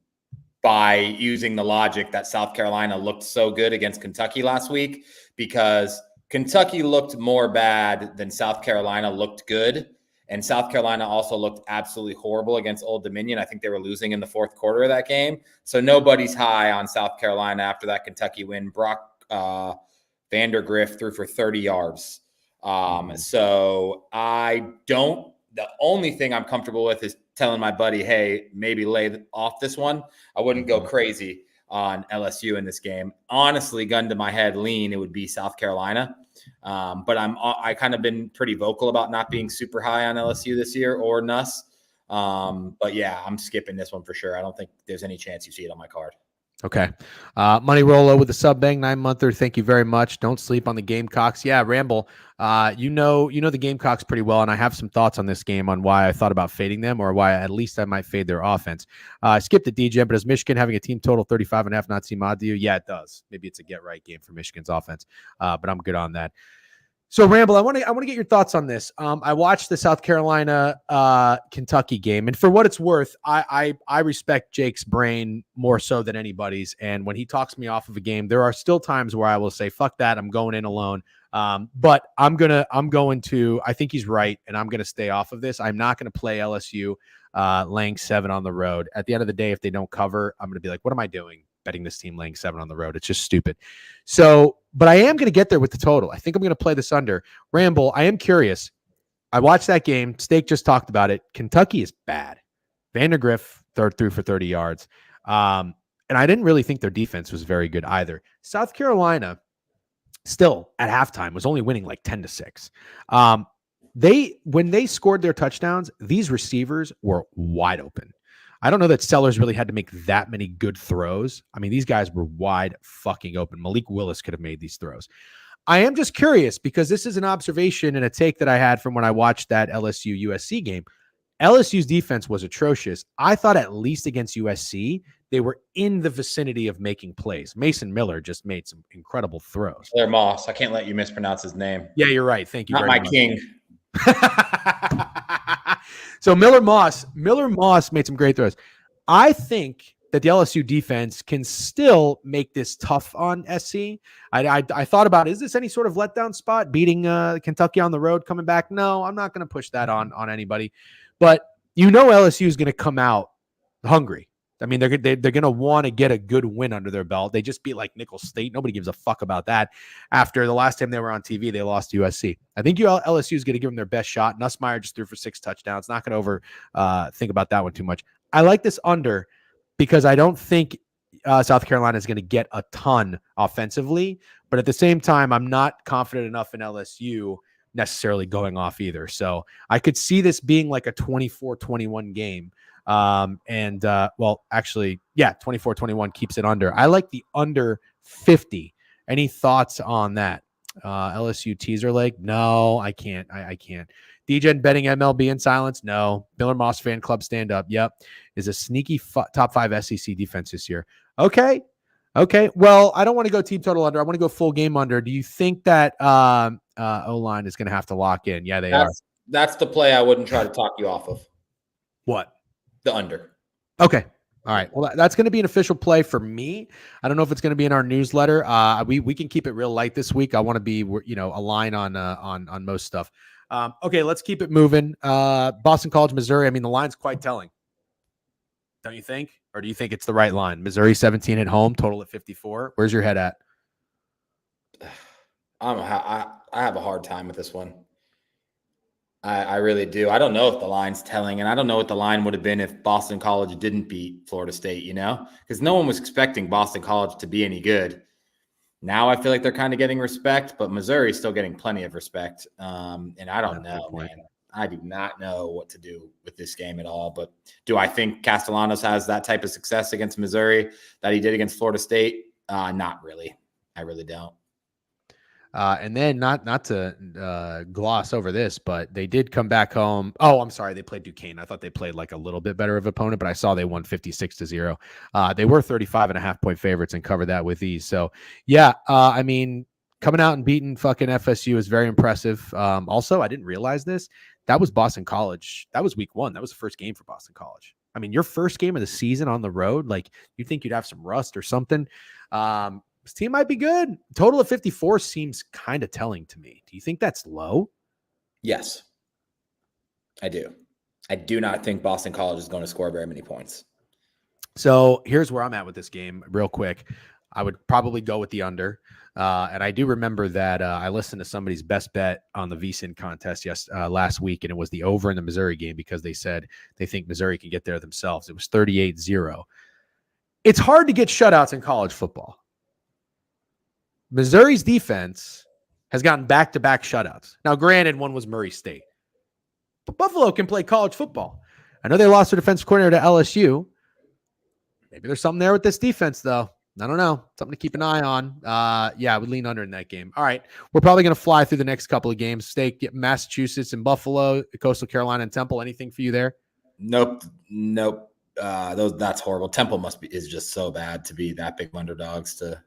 by using the logic that South Carolina looked so good against Kentucky last week, because Kentucky looked more bad than South Carolina looked good. And South Carolina also looked absolutely horrible against Old Dominion. I think they were losing in the fourth quarter of that game. So nobody's high on South Carolina after that Kentucky win. Brock Vandergriff threw for 30 yards. So the only thing I'm comfortable with is telling my buddy, hey, maybe lay off this one. I wouldn't go crazy on LSU in this game. Honestly, gun to my head, lean, it would be South Carolina. But I kind of been pretty vocal about not being super high on LSU this year or Nuss. But yeah, I'm skipping this one for sure. I don't think there's any chance you see it on my card. Okay. Money Rolo with the sub bang 9-monther. Thank you very much. Don't sleep on the Gamecocks. Yeah, Ramble. You know the Gamecocks pretty well, and I have some thoughts on this game on why I thought about fading them, or why at least I might fade their offense. I skipped the DJ, but is Michigan having a team total 35.5 not seem odd to you? Yeah, it does. Maybe it's a get right game for Michigan's offense, but I'm good on that. So Ramble, I want to get your thoughts on this. I watched the South Carolina Kentucky game, and for what it's worth, I respect Jake's brain more so than anybody's. And when he talks me off of a game, there are still times where I will say, "Fuck that, I'm going in alone." But I'm going to. I think he's right, and I'm going to stay off of this. I'm not going to play LSU laying 7 on the road. At the end of the day, if they don't cover, I'm going to be like, "What am I doing? Betting this team laying 7 on the road. It's just stupid." So, but I am going to get there with the total. I think I'm going to play this under. Ramble, I am curious. I watched that game. Steak just talked about it. Kentucky is bad. Vandergriff threw for 30 yards. And I didn't really think their defense was very good either. South Carolina still at halftime was only winning like 10-6. When they scored their touchdowns, these receivers were wide open. I don't know that Sellers really had to make that many good throws. I mean, these guys were wide fucking open. Malik Willis could have made these throws. I am just curious because this is an observation and a take that I had from when I watched that LSU USC game. LSU's defense was atrocious. I thought at least against USC, they were in the vicinity of making plays. Mason Miller just made some incredible throws. Blair Moss. I can't let you mispronounce his name. Yeah, you're right. Thank you. Not my king. So Miller Moss made some great throws. I think that the LSU defense can still make this tough on SC. I thought about, is this any sort of letdown spot, beating Kentucky on the road, coming back? No, I'm not going to push that on anybody. But LSU is going to come out hungry. I mean, they're going to want to get a good win under their belt. They just beat like Nicholls State. Nobody gives a fuck about that. After the last time they were on TV, they lost to USC. I think LSU is going to give them their best shot. Nussmeier just threw for 6 touchdowns. Not going to think about that one too much. I like this under because I don't think South Carolina is going to get a ton offensively. But at the same time, I'm not confident enough in LSU necessarily going off either. So I could see this being like a 24-21 game. Actually, 24-21 keeps it under. I like the under 50. Any thoughts on that? LSU teaser leg? No, I can't. I can't. DJ betting MLB in silence? No. Miller Moss fan club stand up? Yep. Is a sneaky top 5 SEC defense this year. Okay. Well, I don't want to go team total under. I want to go full game under. Do you think that O-line is going to have to lock in? Yeah, they are. That's the play I wouldn't try to talk you off of. What? The under. Okay. All right. Well, that's going to be an official play for me. I don't know if it's going to be in our newsletter. We can keep it real light this week. I want to be, align on most stuff. Okay, let's keep it moving. Boston College, Missouri. I mean, the line's quite telling. Don't you think? Or do you think it's the right line? Missouri 17 at home, total at 54. Where's your head at? I have a hard time with this one. I really do. I don't know if the line's telling, and I don't know what the line would have been if Boston College didn't beat Florida State, because no one was expecting Boston College to be any good. Now I feel like they're kind of getting respect, but Missouri is still getting plenty of respect. And I don't know, man. I do not know what to do with this game at all. But do I think Castellanos has that type of success against Missouri that he did against Florida State? Not really. I really don't. And then not to gloss over this, but they did come back home. Oh, I'm sorry. They played Duquesne. I thought they played like a little bit better of opponent, but I saw they won 56-0. They were 35.5-point favorites and covered that with ease. So yeah, I mean, coming out and beating fucking FSU is very impressive. Also, I didn't realize this. That was Boston College. That was week 1. That was the first game for Boston College. I mean, your first game of the season on the road, like you'd think you'd have some rust or something. This team might be good. Total of 54 seems kind of telling to me. Do you think that's low? Yes, I do. I do not think Boston College is going to score very many points. So here's where I'm at with this game real quick. I would probably go with the under. And I do remember that I listened to somebody's best bet on the VSiN contest last week, and it was the over in the Missouri game because they said they think Missouri can get there themselves. It was 38-0. It's hard to get shutouts in college football. Missouri's defense has gotten back-to-back shutouts. Now, granted, one was Murray State. But Buffalo can play college football. I know they lost their defensive coordinator to LSU. Maybe there's something there with this defense, though. I don't know. Something to keep an eye on. Yeah, I would lean under in that game. All right. We're probably going to fly through the next couple of games. Stay Massachusetts and Buffalo, Coastal Carolina and Temple. Anything for you there? Nope. That's horrible. Temple is just so bad to be that big underdogs to.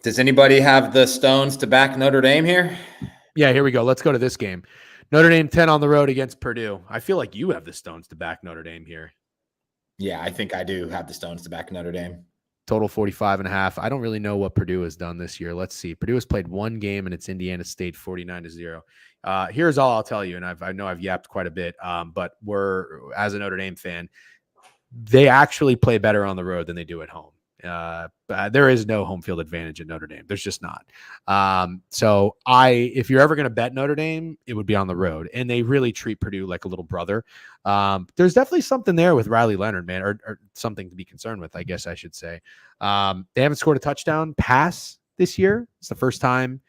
Does anybody have the stones to back Notre Dame here? Yeah, here we go. Let's go to this game. Notre Dame 10 on the road against Purdue. I feel like you have the stones to back Notre Dame here. Yeah, I think I do have the stones to back Notre Dame. Total 45.5. I don't really know what Purdue has done this year. Let's see. Purdue has played one game, and it's Indiana State 49-0. Here's all I'll tell you, and I know I've yapped quite a bit, but as a Notre Dame fan, they actually play better on the road than they do at home. There is no home field advantage at Notre Dame. There's just not. So if you're ever going to bet Notre Dame, it would be on the road, and they really treat Purdue like a little brother. There's definitely something there with Riley Leonard, man, or something to be concerned with, I guess I should say. They haven't scored a touchdown pass this year. It's the first time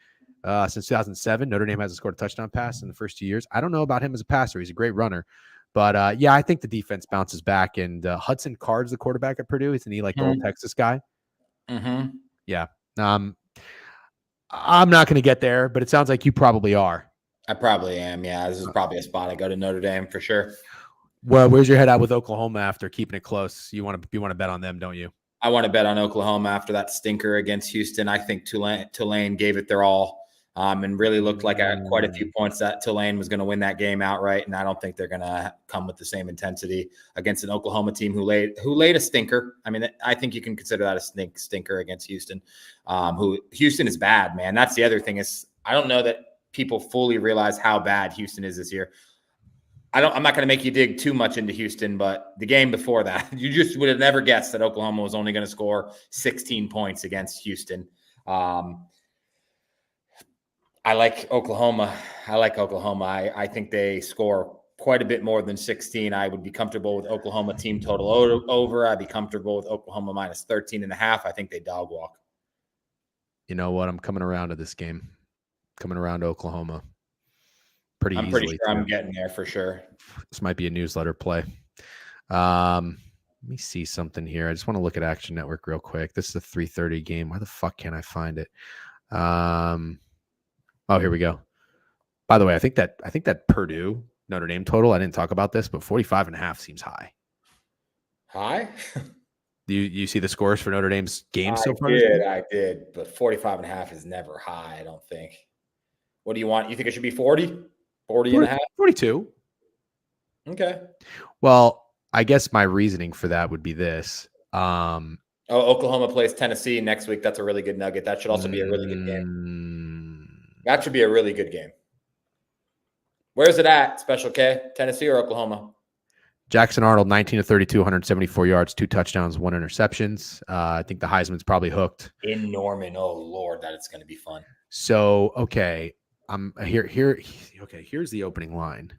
since 2007 Notre Dame hasn't scored a touchdown pass in the first 2 years. I don't know about him as a passer. He's a great runner. But, yeah, I think the defense bounces back. And Hudson Card's the quarterback at Purdue. Isn't he like the old Texas guy? Mm-hmm. Yeah. I'm not going to get there, but it sounds like you probably are. I probably am, yeah. This is probably a spot I go to Notre Dame for sure. Well, where's your head at with Oklahoma after keeping it close? You want to bet on them, don't you? I want to bet on Oklahoma after that stinker against Houston. I think Tulane gave it their all. And really looked like quite a few points that Tulane was going to win that game outright, and I don't think they're going to come with the same intensity against an Oklahoma team who laid a stinker. I mean, I think you can consider that a stinker against Houston. Houston is bad, man. That's the other thing is I don't know that people fully realize how bad Houston is this year. I'm not going to make you dig too much into Houston, but the game before that, you just would have never guessed that Oklahoma was only going to score 16 points against Houston. I like Oklahoma. I think they score quite a bit more than 16. I would be comfortable with Oklahoma team total over. I'd be comfortable with Oklahoma minus 13.5. I think they dog walk. You know what? I'm coming around to this game. Coming around to Oklahoma. I'm pretty sure I'm getting there for sure. This might be a newsletter play. Let me see something here. I just want to look at Action Network real quick. This is a 3:30 game. Why the fuck can't I find it? Oh, here we go. By the way, I think that Purdue Notre Dame total, I didn't talk about this, but 45.5 seems high. High? Do you see the scores for Notre Dame's game so far? I did, but 45.5 is never high, I don't think. What do you want? You think it should be 40? 40.5? 42. Okay. Well, I guess my reasoning for that would be this. Oklahoma plays Tennessee next week. That's a really good nugget. That should also be a really good game. That should be a really good game. Where's it at, Special K? Tennessee or Oklahoma? Jackson Arnold, 19 of 32, 174 yards, 2 touchdowns, 1 interceptions. I think the Heisman's probably hooked. In Norman. Oh, Lord, that it's going to be fun. So, okay. Okay, here's the opening line.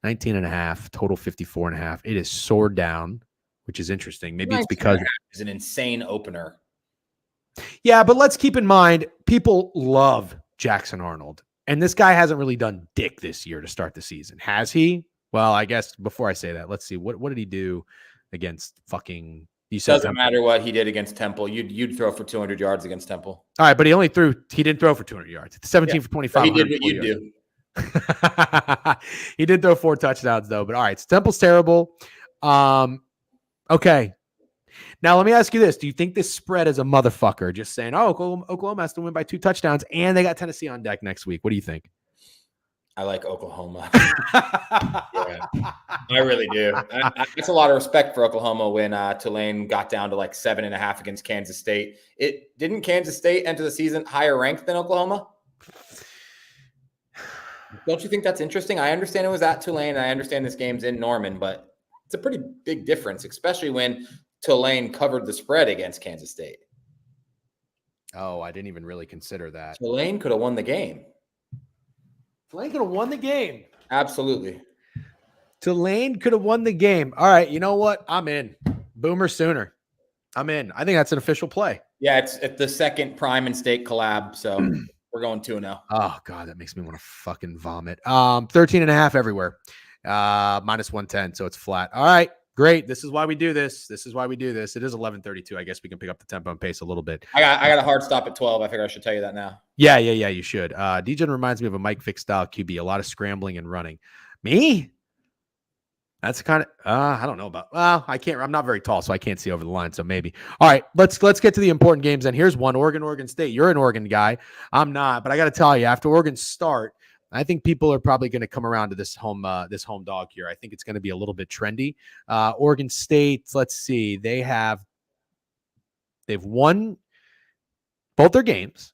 19.5, total 54.5. It is soared down, which is interesting. Maybe it's because it's an insane opener. Yeah, but let's keep in mind, people love Jackson Arnold. And this guy hasn't really done dick this year to start the season. Has he? Well, I guess before I say that, let's see. What did he do against fucking, You said Doesn't Temple. matter what he did against Temple. You'd throw for 200 yards against Temple. All right, but he didn't throw for 200 yards. 17 for 25. He did what you do. He did throw 4 touchdowns though, but all right, so Temple's terrible. Okay. Now let me ask you this: do you think this spread is a motherfucker? Just saying, oh, Oklahoma has to win by 2 touchdowns, and they got Tennessee on deck next week. What do you think? I like Oklahoma. Yeah, I really do. It's a lot of respect for Oklahoma when Tulane got down to like 7.5 against Kansas State. Didn't Kansas State enter the season higher ranked than Oklahoma? Don't you think that's interesting? I understand it was at Tulane. I understand this game's in Norman, but it's a pretty big difference, especially when Tulane covered the spread against Kansas State. Oh, I didn't even really consider that. Tulane could have won the game. Tulane could have won the game. Absolutely. Tulane could have won the game. All right, you know what? I'm in. Boomer Sooner. I'm in. I think that's an official play. Yeah, it's the second Prime and State collab, so we're going 2-0. Oh, God, that makes me want to fucking vomit. 13.5 everywhere. Minus 110, so it's flat. All right, great. This is why we do this. It is 11:32. I guess we can pick up the tempo and pace a little bit. I got a hard stop at 12. I figure I should tell you that now. Yeah, you should. DJ reminds me of a Mike Vick style QB. A lot of scrambling and running. Me? That's kind of I don't know about. Well, I can't. I'm not very tall, so I can't see over the line. So maybe. All right, let's get to the important games. And here's one: Oregon State. You're an Oregon guy. I'm not, but I got to tell you, after Oregon start, I think people are probably going to come around to this home dog here. I think it's going to be a little bit trendy. Oregon State. Let's see. They've won both their games.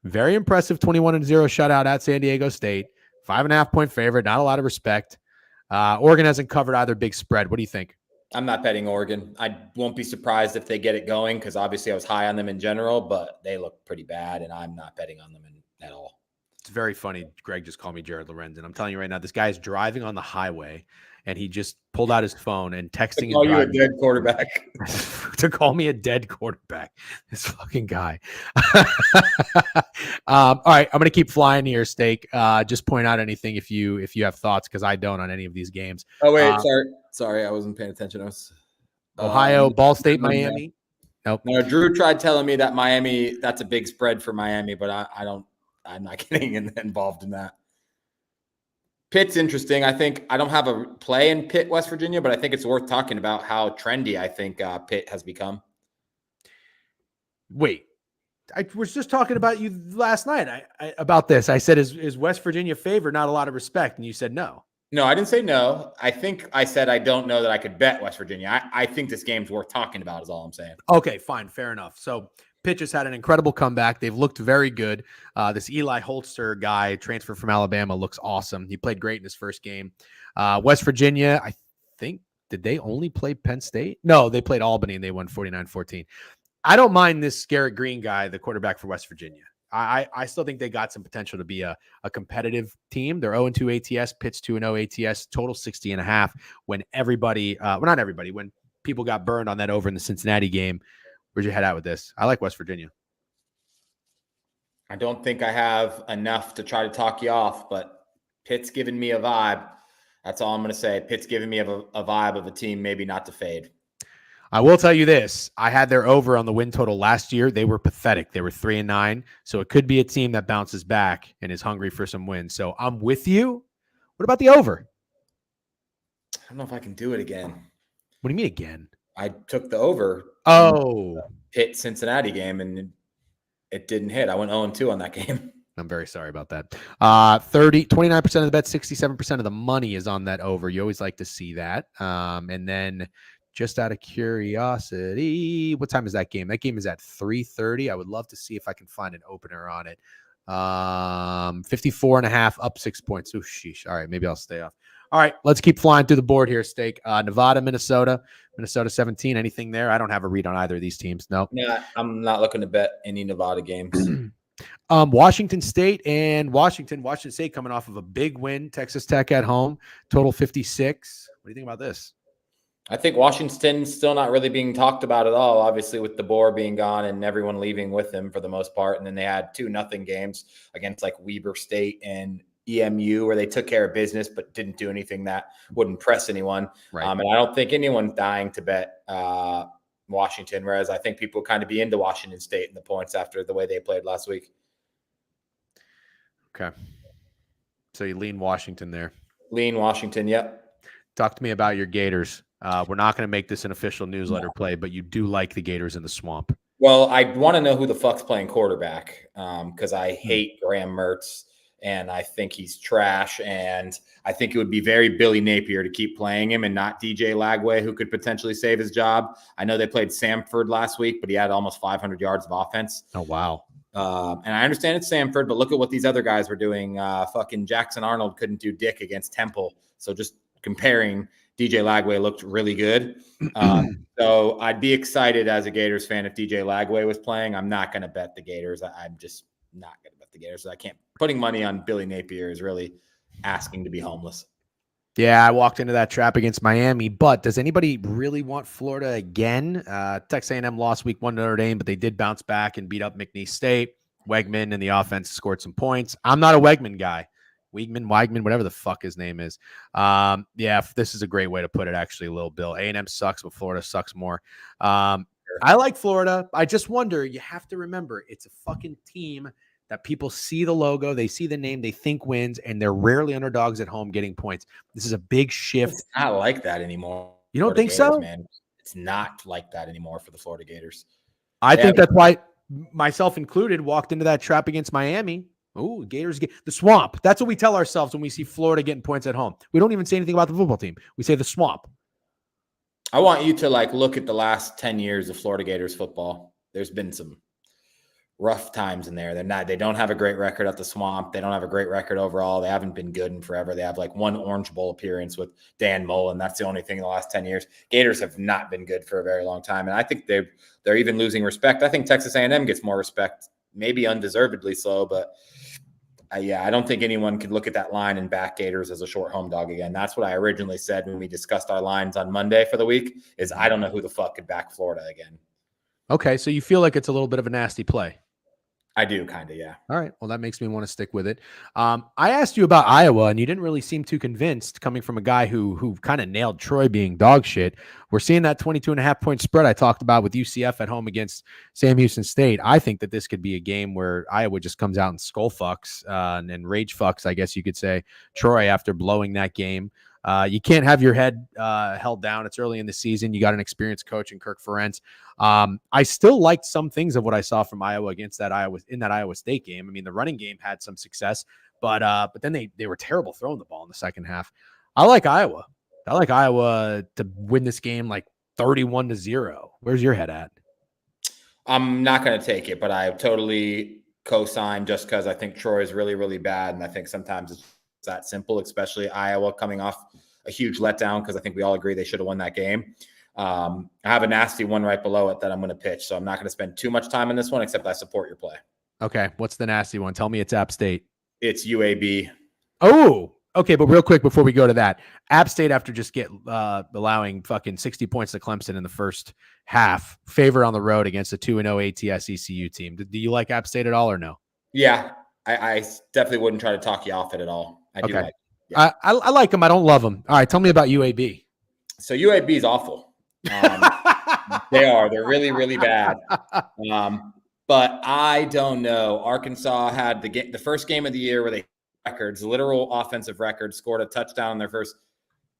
Very impressive 21-0 shutout at San Diego State. 5.5 point favorite. Not a lot of respect. Oregon hasn't covered either big spread. What do you think? I'm not betting Oregon. I won't be surprised if they get it going because obviously I was high on them in general, but they look pretty bad, and I'm not betting on them at all. It's very funny. Greg just called me Jared Lorenz, and I'm telling you right now, this guy is driving on the highway, and he just pulled out his phone and texting. Call you a dead quarterback. To call me a dead quarterback. This fucking guy. All right, I'm gonna keep flying here, Steak. Just point out anything if you have thoughts, because I don't on any of these games. Oh wait, sorry, I wasn't paying attention. I was Ohio, Ball State, Miami. Nope. No, Drew tried telling me that Miami. That's a big spread for Miami, but I don't. I'm not getting involved in that. Pitt's interesting. I think I don't have a play in Pitt, West Virginia, but I think it's worth talking about how trendy I think Pitt has become. Wait, I was just talking about you last night about this. I said, is West Virginia favored? Not a lot of respect. And you said no. No, I didn't say no. I think I said I don't know that I could bet West Virginia. I think this game's worth talking about is all I'm saying. Okay, fine. Fair enough. So Pitt just had an incredible comeback. They've looked very good. This Eli Holster guy, transferred from Alabama, looks awesome. He played great in his first game. West Virginia, I think, did they only play Penn State? No, they played Albany, and they won 49-14. I don't mind this Garrett Green guy, the quarterback for West Virginia. I still think they got some potential to be a competitive team. They're 0-2 ATS, Pitt's 2-0 ATS, total 60.5. When everybody, well, not everybody, when people got burned on that over in the Cincinnati game. Where'd you head out with this? I like West Virginia. I don't think I have enough to try to talk you off, but Pitt's giving me a vibe. That's all I'm going to say. Pitt's giving me a vibe of a team maybe not to fade. I will tell you this. I had their over on the win total last year. They were pathetic. They were 3-9. So it could be a team that bounces back and is hungry for some wins. So I'm with you. What about the over? I don't know if I can do it again. What do you mean again? I took the over. Oh. Pitt Cincinnati game, and it didn't hit. I went 0-2 on that game. I'm very sorry about that. 29% of the bet, 67% of the money is on that over. You always like to see that. And then just out of curiosity, what time is that game? That game is at 3:30. I would love to see if I can find an opener on it. 54.5, up 6 points. Oh, sheesh. All right, maybe I'll stay off. All right, let's keep flying through the board here, Steak. Nevada, Minnesota 17. Anything there? I don't have a read on either of these teams. No. Yeah, I'm not looking to bet any Nevada games. Washington State and Washington State coming off of a big win. Texas Tech at home, total 56. What do you think about this? I think Washington's still not really being talked about at all, obviously, with DeBoer being gone and everyone leaving with him for the most part. And then they had 2-0 games against like Weber State and EMU where they took care of business but didn't do anything that would impress anyone. Right. And I don't think anyone's dying to bet Washington, whereas I think people kind of be into Washington State in the points after the way they played last week. Okay. So you lean Washington there. Lean Washington, yep. Talk to me about your Gators. We're not going to make this an official newsletter play, but you do like the Gators in the swamp. Well, I want to know who the fuck's playing quarterback because I hate Graham Mertz, and I think he's trash, and I think it would be very Billy Napier to keep playing him and not DJ Lagway, who could potentially save his job. I know they played Samford last week, but he had almost 500 yards of offense. Oh, wow. And I understand it's Samford, but look at what these other guys were doing. Fucking Jackson Arnold couldn't do dick against Temple. So just comparing, DJ Lagway looked really good. So I'd be excited as a Gators fan if DJ Lagway was playing. I'm not going to bet the Gators. I'm just not going to bet the Gators. I can't. Putting money on Billy Napier is really asking to be homeless. Yeah, I walked into that trap against Miami, but does anybody really want Florida again? Texas A&M lost week 1 to Notre Dame, but they did bounce back and beat up McNeese State. Wegman and the offense scored some points. I'm not a Wegman guy. Weigman, whatever the fuck his name is. Yeah, this is a great way to put it, actually, Lil Bill. A&M sucks, but Florida sucks more. I like Florida. I just wonder, you have to remember, it's a fucking team that people see the logo, they see the name, they think wins, and they're rarely underdogs at home getting points. This is a big shift. It's not like that anymore. You don't think Gators, so? Man. It's not like that anymore for the Florida Gators. I think that's why, myself included, walked into that trap against Miami. Oh, Gators get the swamp. That's what we tell ourselves when we see Florida getting points at home. We don't even say anything about the football team. We say the swamp. I want you to look at the last 10 years of Florida Gators football. There's been some rough times in there. They don't have a great record at the swamp. They don't have a great record overall. They haven't been good in forever. They have one Orange Bowl appearance with Dan Mullen. That's the only thing in the last 10 years. Gators have not been good for a very long time. And I think they're even losing respect. I think Texas A&M gets more respect, maybe undeservedly so, but I don't think anyone could look at that line and back Gators as a short home dog again. That's what I originally said when we discussed our lines on Monday for the week, is I don't know who the fuck could back Florida again. Okay, so you feel like it's a little bit of a nasty play. I do, kind of, yeah. All right. Well, that makes me want to stick with it. I asked you about Iowa, and you didn't really seem too convinced, coming from a guy who kind of nailed Troy being dog shit. We're seeing that 22.5-point spread I talked about with UCF at home against Sam Houston State. I think that this could be a game where Iowa just comes out and skull fucks and rage fucks, I guess you could say, Troy after blowing that game. You can't have your head held down. It's early in the season. You got an experienced coach in Kirk Ferentz. I still liked some things of what I saw from Iowa against that Iowa State game. I mean, the running game had some success, but then they were terrible throwing the ball in the second half. I like Iowa. I like Iowa to win this game 31-0. Where's your head at? I'm not going to take it, but I totally co-sign just because I think Troy is really, really bad, and I think sometimes it's that simple, especially Iowa coming off a huge letdown, because I think we all agree they should have won that game. I have a nasty one right below it that I'm going to pitch, so I'm not going to spend too much time on this one, except I support your play. Okay, what's the nasty one? Tell me it's App State. It's UAB. Oh, okay, but real quick before we go to that, App State, after just allowing fucking 60 points to Clemson in the first half, favor on the road against a 2-0 ATS ECU team. Do you like App State at all or no? Yeah, I definitely wouldn't try to talk you off it at all. I do like. Yeah. I like them. I don't love them. All right, tell me about UAB. So UAB is awful. They're really, really bad. But I don't know. Arkansas had the first game of the year where they records, literal offensive records, scored a touchdown in their first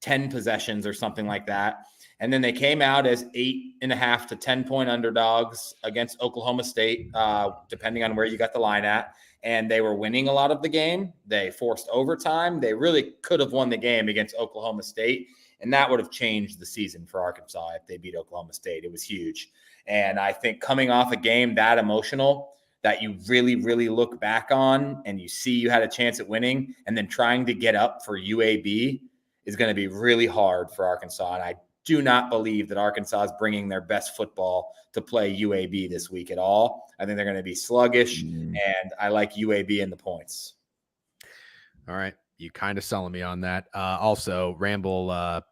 10 possessions or something like that. And then they came out as 8.5 to 10-point underdogs against Oklahoma State, depending on where you got the line at. And they were winning a lot of the game. They forced overtime. They really could have won the game against Oklahoma State. And that would have changed the season for Arkansas if they beat Oklahoma State. It was huge. And I think coming off a game that emotional that you really, really look back on and you see you had a chance at winning, and then trying to get up for UAB is going to be really hard for Arkansas. And I do not believe that Arkansas is bringing their best football to play UAB this week at all. I think they're going to be sluggish, and I like UAB in the points. All right. You kind of selling me on that. Also, Ramble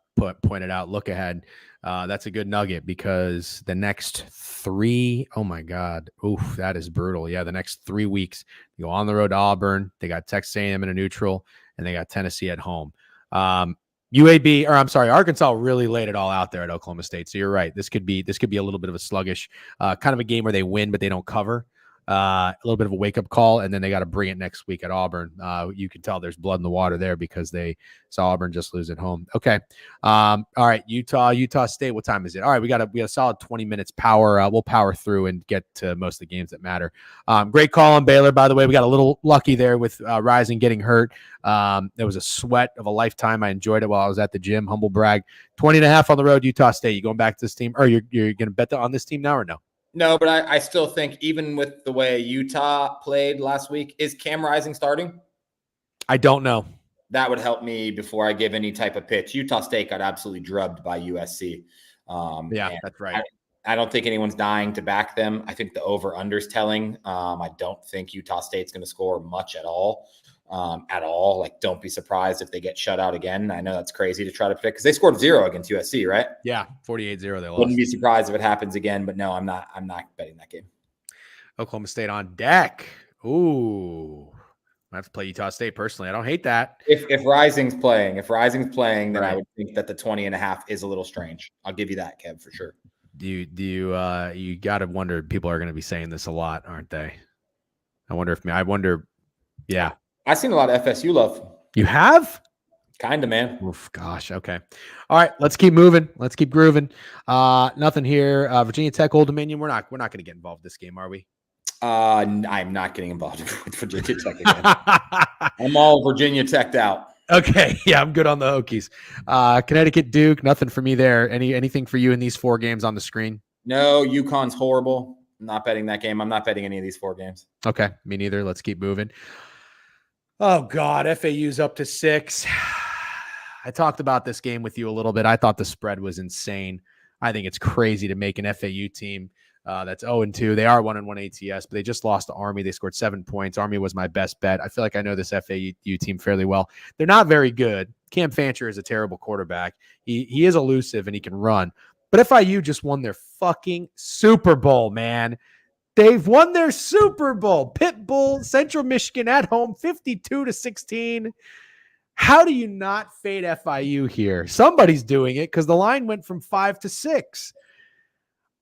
pointed out, look ahead. That's a good nugget, because the next 3, oh my God. Oof, that is brutal. Yeah, the next 3 weeks, you go on the road to Auburn. They got Texas A&M in a neutral, and they got Tennessee at home. UAB, or I'm sorry, Arkansas really laid it all out there at Oklahoma State. So you're right. This could be a little bit of a sluggish, kind of a game where they win but they don't cover. A little bit of a wake up call, and then they got to bring it next week at Auburn. You can tell there's blood in the water there because they saw Auburn just lose at home. Okay, all right, Utah State. What time is it? All right, we got a solid 20 minutes. We'll power through and get to most of the games that matter. Great call on Baylor, by the way. We got a little lucky there with Rising getting hurt. There was a sweat of a lifetime. I enjoyed it while I was at the gym. Humble brag. 20.5 on the road. Utah State. You going back to this team, or you're going to bet on this team now or no? No, but I still think even with the way Utah played last week, is Cam Rising starting? I don't know. That would help me before I give any type of pitch. Utah State got absolutely drubbed by USC. That's right. I don't think anyone's dying to back them. I think the over-under's telling. I don't think Utah State's going to score much at all. Like, don't be surprised if they get shut out again. I know that's crazy to try to predict because they scored 0 against USC, right? Yeah, 48-0 they lost. Wouldn't be surprised if it happens again, but no, I'm not betting that game. Oklahoma State on deck. Ooh, I have to play Utah State personally. I don't hate that. If Rising's playing, then right. I would think that the 20.5 is a little strange. I'll give you that, Kev, for sure. You got to wonder. People are going to be saying this a lot, aren't they? I wonder. Yeah. I've seen a lot of FSU love. You have? Kind of, man. Oof, gosh. Okay. All right. Let's keep moving. Let's keep grooving. Nothing here. Virginia Tech, Old Dominion. We're not going to get involved in this game, are we? I'm not getting involved with Virginia Tech again. I'm all Virginia Teched out. Okay. Yeah, I'm good on the Hokies. Connecticut, Duke. Nothing for me there. Anything for you in these 4 games on the screen? No. UConn's horrible. I'm not betting that game. I'm not betting any of these 4 games. Okay. Me neither. Let's keep moving. Oh, God, FAU's up to 6. I talked about this game with you a little bit. I thought the spread was insane. I think it's crazy to make an FAU team that's 0-2. They are 1-1 ATS, but they just lost to Army. They scored 7 points. Army was my best bet. I feel like I know this FAU team fairly well. They're not very good. Cam Fancher is a terrible quarterback. He is elusive and he can run. But FIU just won their fucking Super Bowl, man. They've won their Super Bowl. Pitbull, Central Michigan at home, 52-16. How do you not fade FIU here? Somebody's doing it because the line went from 5 to 6.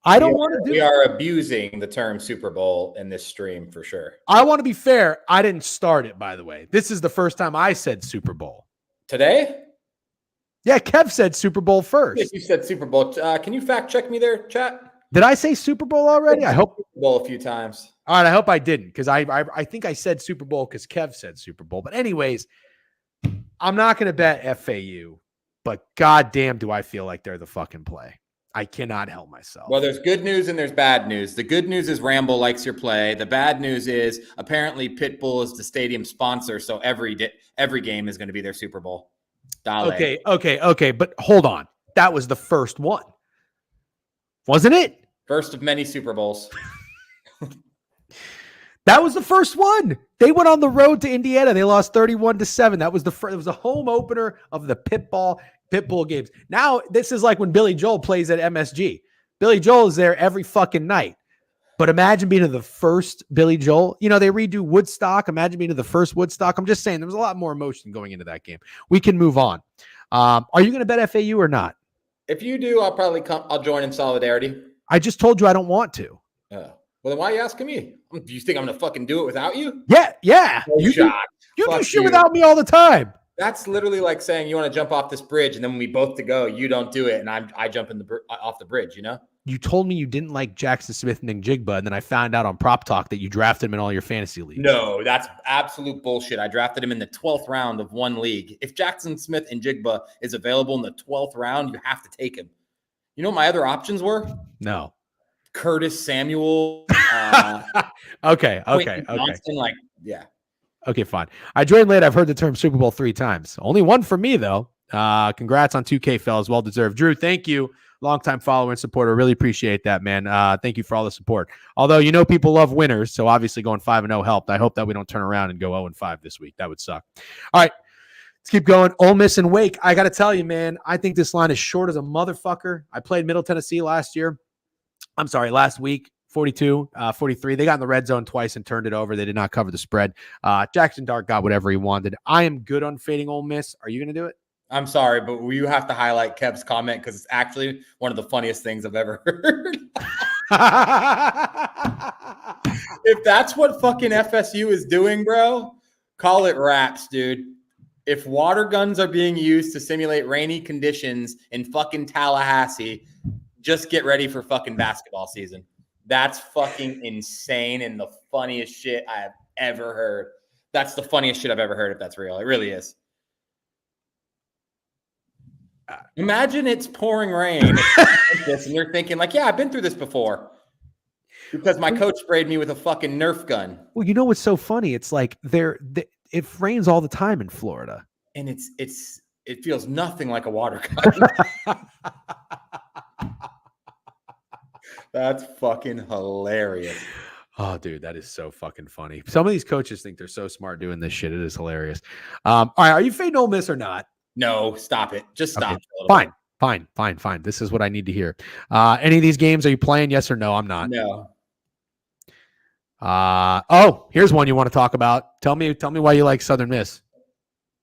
I don't want to do it. We are abusing the term Super Bowl in this stream for sure. I want to be fair. I didn't start it, by the way. This is the first time I said Super Bowl. Today? Yeah, Kev said Super Bowl first. Yes, you said Super Bowl. Can you fact check me there, chat? Did I say Super Bowl already? I hope Super Bowl a few times. All right, I hope I didn't because I think I said Super Bowl because Kev said Super Bowl. But anyways, I'm not going to bet FAU, but goddamn do I feel like they're the fucking play. I cannot help myself. Well, there's good news and there's bad news. The good news is Rambo likes your play. The bad news is apparently Pitbull is the stadium sponsor, so every game is going to be their Super Bowl. Dale. Okay. But hold on. That was the first one. Wasn't it? First of many Super Bowls. That was the first one. They went on the road to Indiana. They lost 31-7. That was it was a home opener of the Pitbull games. Now, this is like when Billy Joel plays at MSG. Billy Joel is there every fucking night. But imagine being to the first Billy Joel. You know, they redo Woodstock. Imagine being to the first Woodstock. I'm just saying there was a lot more emotion going into that game. We can move on. Are you going to bet FAU or not? If you do, I'll probably come. I'll join in solidarity. I just told you I don't want to. Well, then why are you asking me? Do you think I'm going to fucking do it without you? Yeah. No you shot. do shit without me all the time. That's literally like saying you want to jump off this bridge, and then when we both to go, you don't do it, and I jump off the bridge. You know. You told me you didn't like Jackson Smith and Njigba, and then I found out on Prop Talk that you drafted him in all your fantasy leagues. No, that's absolute bullshit. I drafted him in the 12th round of one league. If Jackson Smith and Njigba is available in the 12th round, you have to take him. You know what my other options were? No. Curtis Samuel. Okay. Johnson, yeah. Okay, fine. I joined late. I've heard the term Super Bowl 3 times. Only one for me, though. Congrats on 2K, fellas. Well deserved. Drew, thank you. Longtime follower and supporter. Really appreciate that, man. Thank you for all the support. Although, you know, people love winners, so obviously going 5-0 helped. I hope that we don't turn around and go 0-5 this week. That would suck. All right, let's keep going. Ole Miss and Wake. I got to tell you, man, I think this line is short as a motherfucker. I played Middle Tennessee last week. 42-43. They got in the red zone twice and turned it over. They did not cover the spread. Jackson Dart got whatever he wanted. I am good on fading Ole Miss. Are you going to do it? I'm sorry, but you have to highlight Kev's comment because it's actually one of the funniest things I've ever heard. If that's what fucking FSU is doing, bro, call it raps, dude. If water guns are being used to simulate rainy conditions in fucking Tallahassee, just get ready for fucking basketball season. That's fucking insane and the funniest shit I have ever heard. That's the funniest shit I've ever heard if that's real. It really is. Imagine it's pouring rain and you're thinking like, yeah, I've been through this before because my coach sprayed me with a fucking Nerf gun. Well, you know what's so funny? It's like it rains all the time in Florida. And it feels nothing like a water gun. That's fucking hilarious. Oh, dude, that is so fucking funny. Some of these coaches think they're so smart doing this shit. It is hilarious. All right, are you fading Ole Miss or not? No, stop it. Just stop. Okay. Fine. This is what I need to hear. Any of these games, are you playing? Yes or no? I'm not. No. Here's one you want to talk about. Tell me why you like Southern Miss.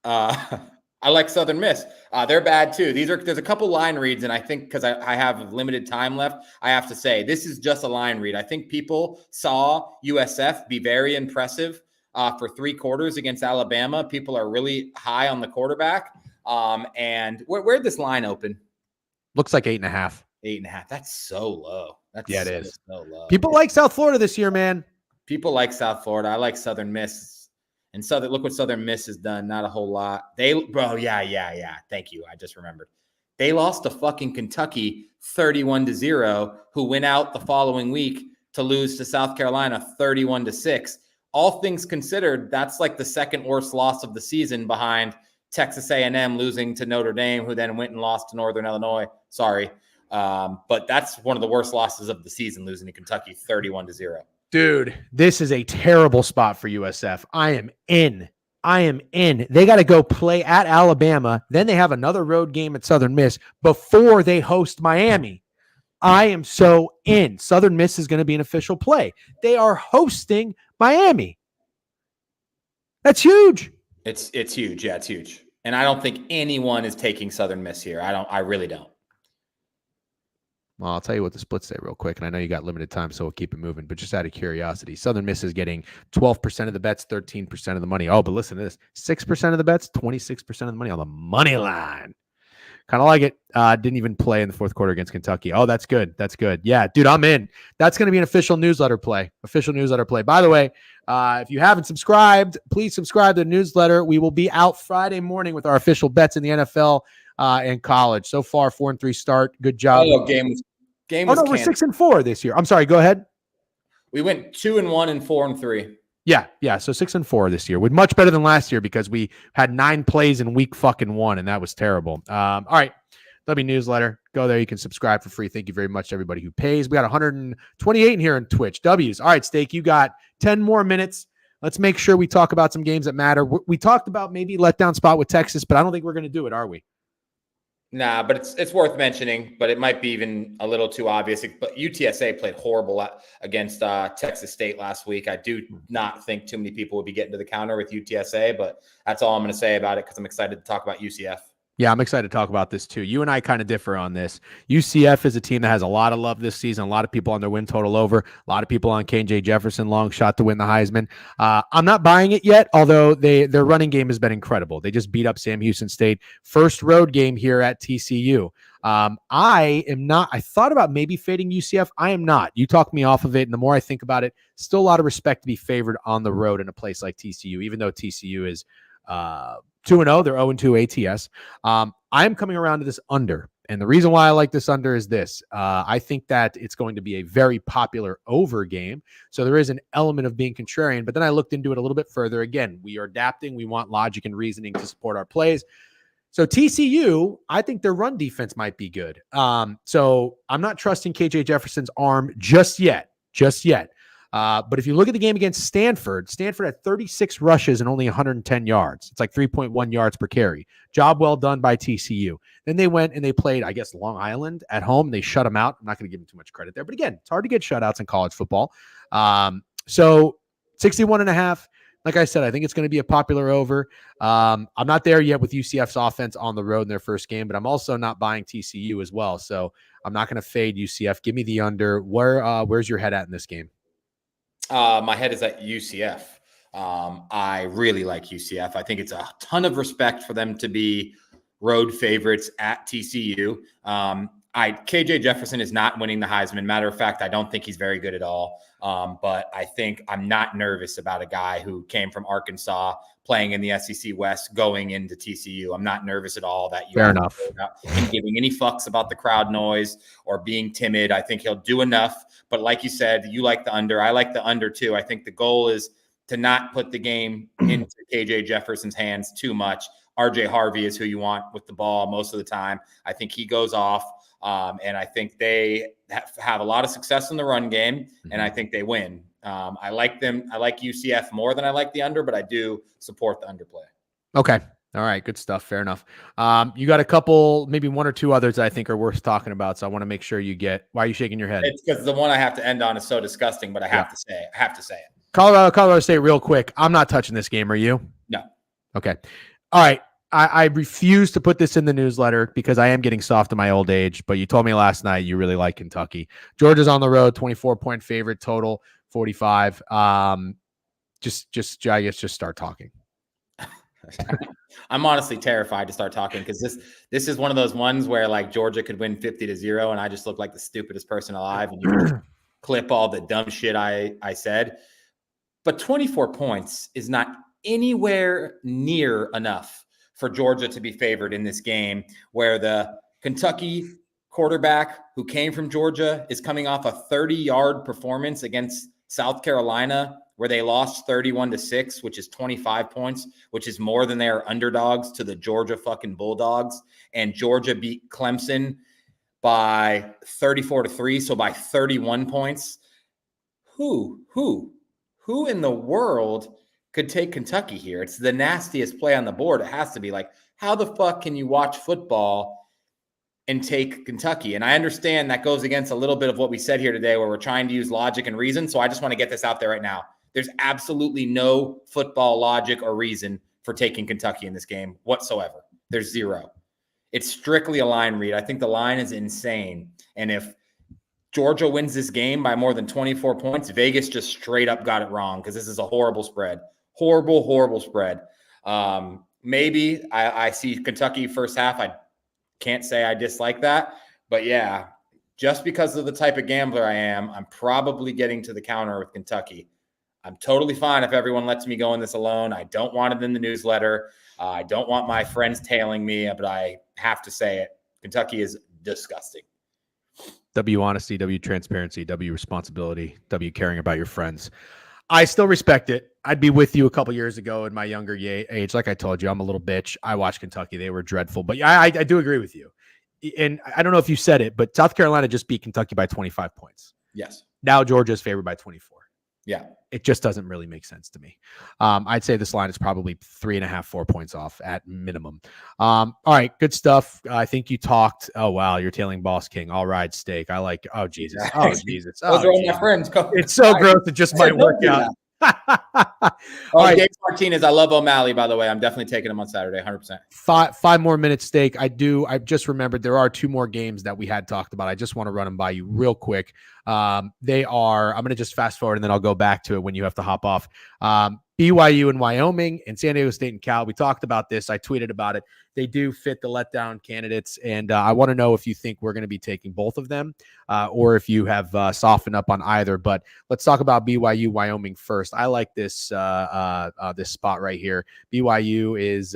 I like Southern Miss. They're bad too. There's a couple line reads, and I think because I have limited time left, I have to say this is just a line read. I think people saw USF be very impressive for 3 quarters against Alabama. People are really high on the quarterback. And where'd this line open? Looks like 8.5. 8.5. That's so low. It is so low. People like South Florida this year, man. People like South Florida. I like Southern Miss. And look what Southern Miss has done. Not a whole lot. Yeah. Thank you. I just remembered. They lost to fucking Kentucky 31-0, who went out the following week to lose to South Carolina 31-6. All things considered, that's like the second worst loss of the season behind Texas A&M losing to Notre Dame, who then went and lost to Northern Illinois. Sorry. But that's one of the worst losses of the season, losing to Kentucky 31-0. Dude, this is a terrible spot for USF. I am in. They got to go play at Alabama. Then they have another road game at Southern Miss before they host Miami. I am so in. Southern Miss is going to be an official play. They are hosting Miami. That's huge. It's huge. Yeah, it's huge. And I don't think anyone is taking Southern Miss here. I really don't. Well, I'll tell you what the splits say real quick, and I know you got limited time, so we'll keep it moving. But just out of curiosity, Southern Miss is getting 12% of the bets, 13% of the money. Oh, but listen to this: 6% of the bets, 26% of the money on the money line. Kind of like it. Didn't even play in the fourth quarter against Kentucky. Oh, that's good. Yeah, dude, I'm in. That's going to be an official newsletter play. By the way, if you haven't subscribed, please subscribe to the newsletter. We will be out Friday morning with our official bets in the NFL and college. So far, 4-3 start. Good job. Oh, game was we're 6-4 this year. I'm sorry. Go ahead. We went 2-1 and 4-3. Yeah. So 6-4 this year. We're much better than last year because we had 9 plays in week fucking 1, and that was terrible. All right. W newsletter. Go there. You can subscribe for free. Thank you very much to everybody who pays. We got 128 in here on Twitch. W's. All right, Steak. You got 10 more minutes. Let's make sure we talk about some games that matter. We talked about maybe letdown spot with Texas, but I don't think we're going to do it, are we? Nah, but it's worth mentioning, but it might be even a little too obvious. But UTSA played horrible against Texas State last week. I do not think too many people would be getting to the counter with UTSA, but that's all I'm going to say about it because I'm excited to talk about UCF. Yeah, I'm excited to talk about this too. You and I kind of differ on this. UCF is a team that has a lot of love this season. A lot of people on their win total over. A lot of people on KJ Jefferson, long shot to win the Heisman. I'm not buying it yet, although their running game has been incredible. They just beat up Sam Houston State. First road game here at TCU. I am not. I thought about maybe fading UCF. I am not. You talked me off of it, and the more I think about it, still a lot of respect to be favored on the road in a place like TCU, even though TCU is 2-0, they're 0-2 ATS. I am coming around to this under. And the reason why I like this under is this. I think that it's going to be a very popular over game. So there is an element of being contrarian. But then I looked into it a little bit further. Again, we are adapting. We want logic and reasoning to support our plays. So TCU, I think their run defense might be good. So I'm not trusting KJ Jefferson's arm just yet. But if you look at the game against Stanford had 36 rushes and only 110 yards. It's like 3.1 yards per carry. Job well done by TCU. Then they went and they played, I guess, Long Island at home. They shut them out. I'm not going to give them too much credit there. But again, it's hard to get shutouts in college football. So 61.5. Like I said, I think it's going to be a popular over. I'm not there yet with UCF's offense on the road in their first game, but I'm also not buying TCU as well. So I'm not going to fade UCF. Give me the under. Where's your head at in this game? My head is at UCF. I really like UCF. I think it's a ton of respect for them to be road favorites at TCU. KJ Jefferson is not winning the Heisman. Matter of fact, I don't think he's very good at all. But I think I'm not nervous about a guy who came from Arkansas playing in the SEC West going into TCU. I'm not nervous at all that you Fair enough. giving any fucks about the crowd noise or being timid. I think he'll do enough. But like you said, you like the under. I like the under too. I think the goal is to not put the game into KJ Jefferson's hands too much. RJ Harvey is who you want with the ball most of the time. I think he goes off. And I think they have a lot of success in the run game, and I think they win. I like them. I like UCF more than I like the under, but I do support the underplay. Okay. All right. Good stuff. Fair enough. You got a couple, maybe one or two others that I think are worth talking about. So I want to make sure you get. Why are you shaking your head? It's because the one I have to end on is so disgusting, but I have to say it. I have to say it. Colorado State, real quick. I'm not touching this game. Are you? No. Okay. All right. I refuse to put this in the newsletter because I am getting soft in my old age, but you told me last night you really like Kentucky. Georgia's on the road, 24-point favorite, total 45. Just start talking. I'm honestly terrified to start talking because this is one of those ones where like Georgia could win 50-0 and I just look like the stupidest person alive and you can clip all the dumb shit I said. But 24 points is not anywhere near enough for Georgia to be favored in this game, where the Kentucky quarterback who came from Georgia is coming off a 30-yard performance against South Carolina, where they lost 31-6, which is 25 points, which is more than they are underdogs to the Georgia fucking Bulldogs. And Georgia beat Clemson by 34-3, so by 31 points. Who in the world could take Kentucky here? It's the nastiest play on the board. It has to be like, how the fuck can you watch football and take Kentucky? And I understand that goes against a little bit of what we said here today, where we're trying to use logic and reason. So I just want to get this out there right now. There's absolutely no football logic or reason for taking Kentucky in this game whatsoever. There's zero. It's strictly a line read. I think the line is insane. And if Georgia wins this game by more than 24 points, Vegas just straight up got it wrong because this is a horrible spread. Horrible spread. Maybe I see Kentucky first half. I can't say I dislike that. But yeah, just because of the type of gambler I am, I'm probably getting to the counter with Kentucky. I'm totally fine if everyone lets me go in this alone. I don't want it in the newsletter. I don't want my friends tailing me, but I have to say it. Kentucky is disgusting. W honesty, W transparency, W responsibility, W caring about your friends. I still respect it. I'd be with you a couple years ago in my younger age. Like I told you, I'm a little bitch. I watched Kentucky. They were dreadful. But I do agree with you. And I don't know if you said it, but South Carolina just beat Kentucky by 25 points. Yes. Now Georgia's favored by 24. Yeah. It just doesn't really make sense to me. I'd say this line is probably 3.5, 4 points off at minimum. All right, good stuff. I think you talked. Oh, wow, you're tailing Boss King. All right, steak. I like. Oh, Jesus. Oh, Jesus. Those are all my friends. It's so gross. It just might work out. Right. Dave Martinez. I love O'Malley, by the way. I'm definitely taking him on Saturday, 100%. Five more minutes, steak. I just remembered there are two more games that we had talked about. I just want to run them by you real quick. They are, I'm going to just fast forward and then I'll go back to it when you have to hop off. BYU and Wyoming and San Diego State and Cal. We talked about this. I tweeted about it. They do fit the letdown candidates. And I want to know if you think we're going to be taking both of them or if you have softened up on either. But let's talk about BYU, Wyoming first. I like this this spot right here. BYU is,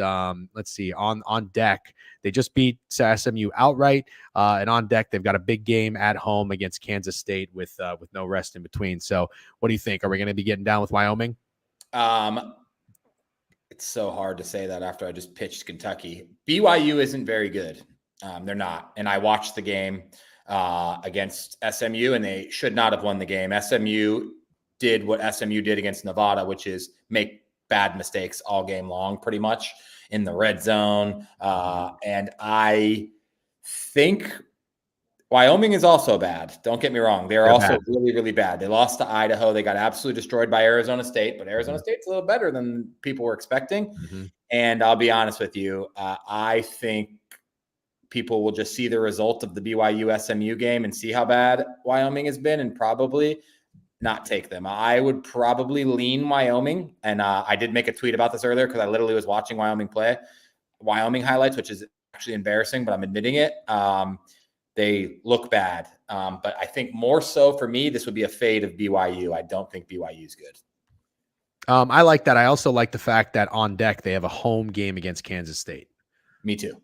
let's see, on deck. They just beat SMU outright. And on deck, they've got a big game at home against Kansas State with no rest in between. So what do you think? Are we going to be getting down with Wyoming? It's so hard to say that after I just pitched Kentucky. BYU isn't very good. They're not. And I watched the game against SMU, and they should not have won the game. SMU did what SMU did against Nevada, which is make bad mistakes all game long, pretty much in the red zone. And I think Wyoming is also bad. Don't get me wrong. They're also bad. really, really bad. They lost to Idaho. They got absolutely destroyed by Arizona State, but Arizona State's a little better than people were expecting. And I'll be honest with you, I think people will just see the result of the BYU SMU game and see how bad Wyoming has been and probably not take them. I would probably lean Wyoming. And I did make a tweet about this earlier because I literally was watching Wyoming play Wyoming highlights, which is actually embarrassing, but I'm admitting it. They look bad. But I think more so for me, this would be a fade of BYU. I don't think BYU is good. I like that. I also like the fact that on deck, they have a home game against Kansas State. Me too.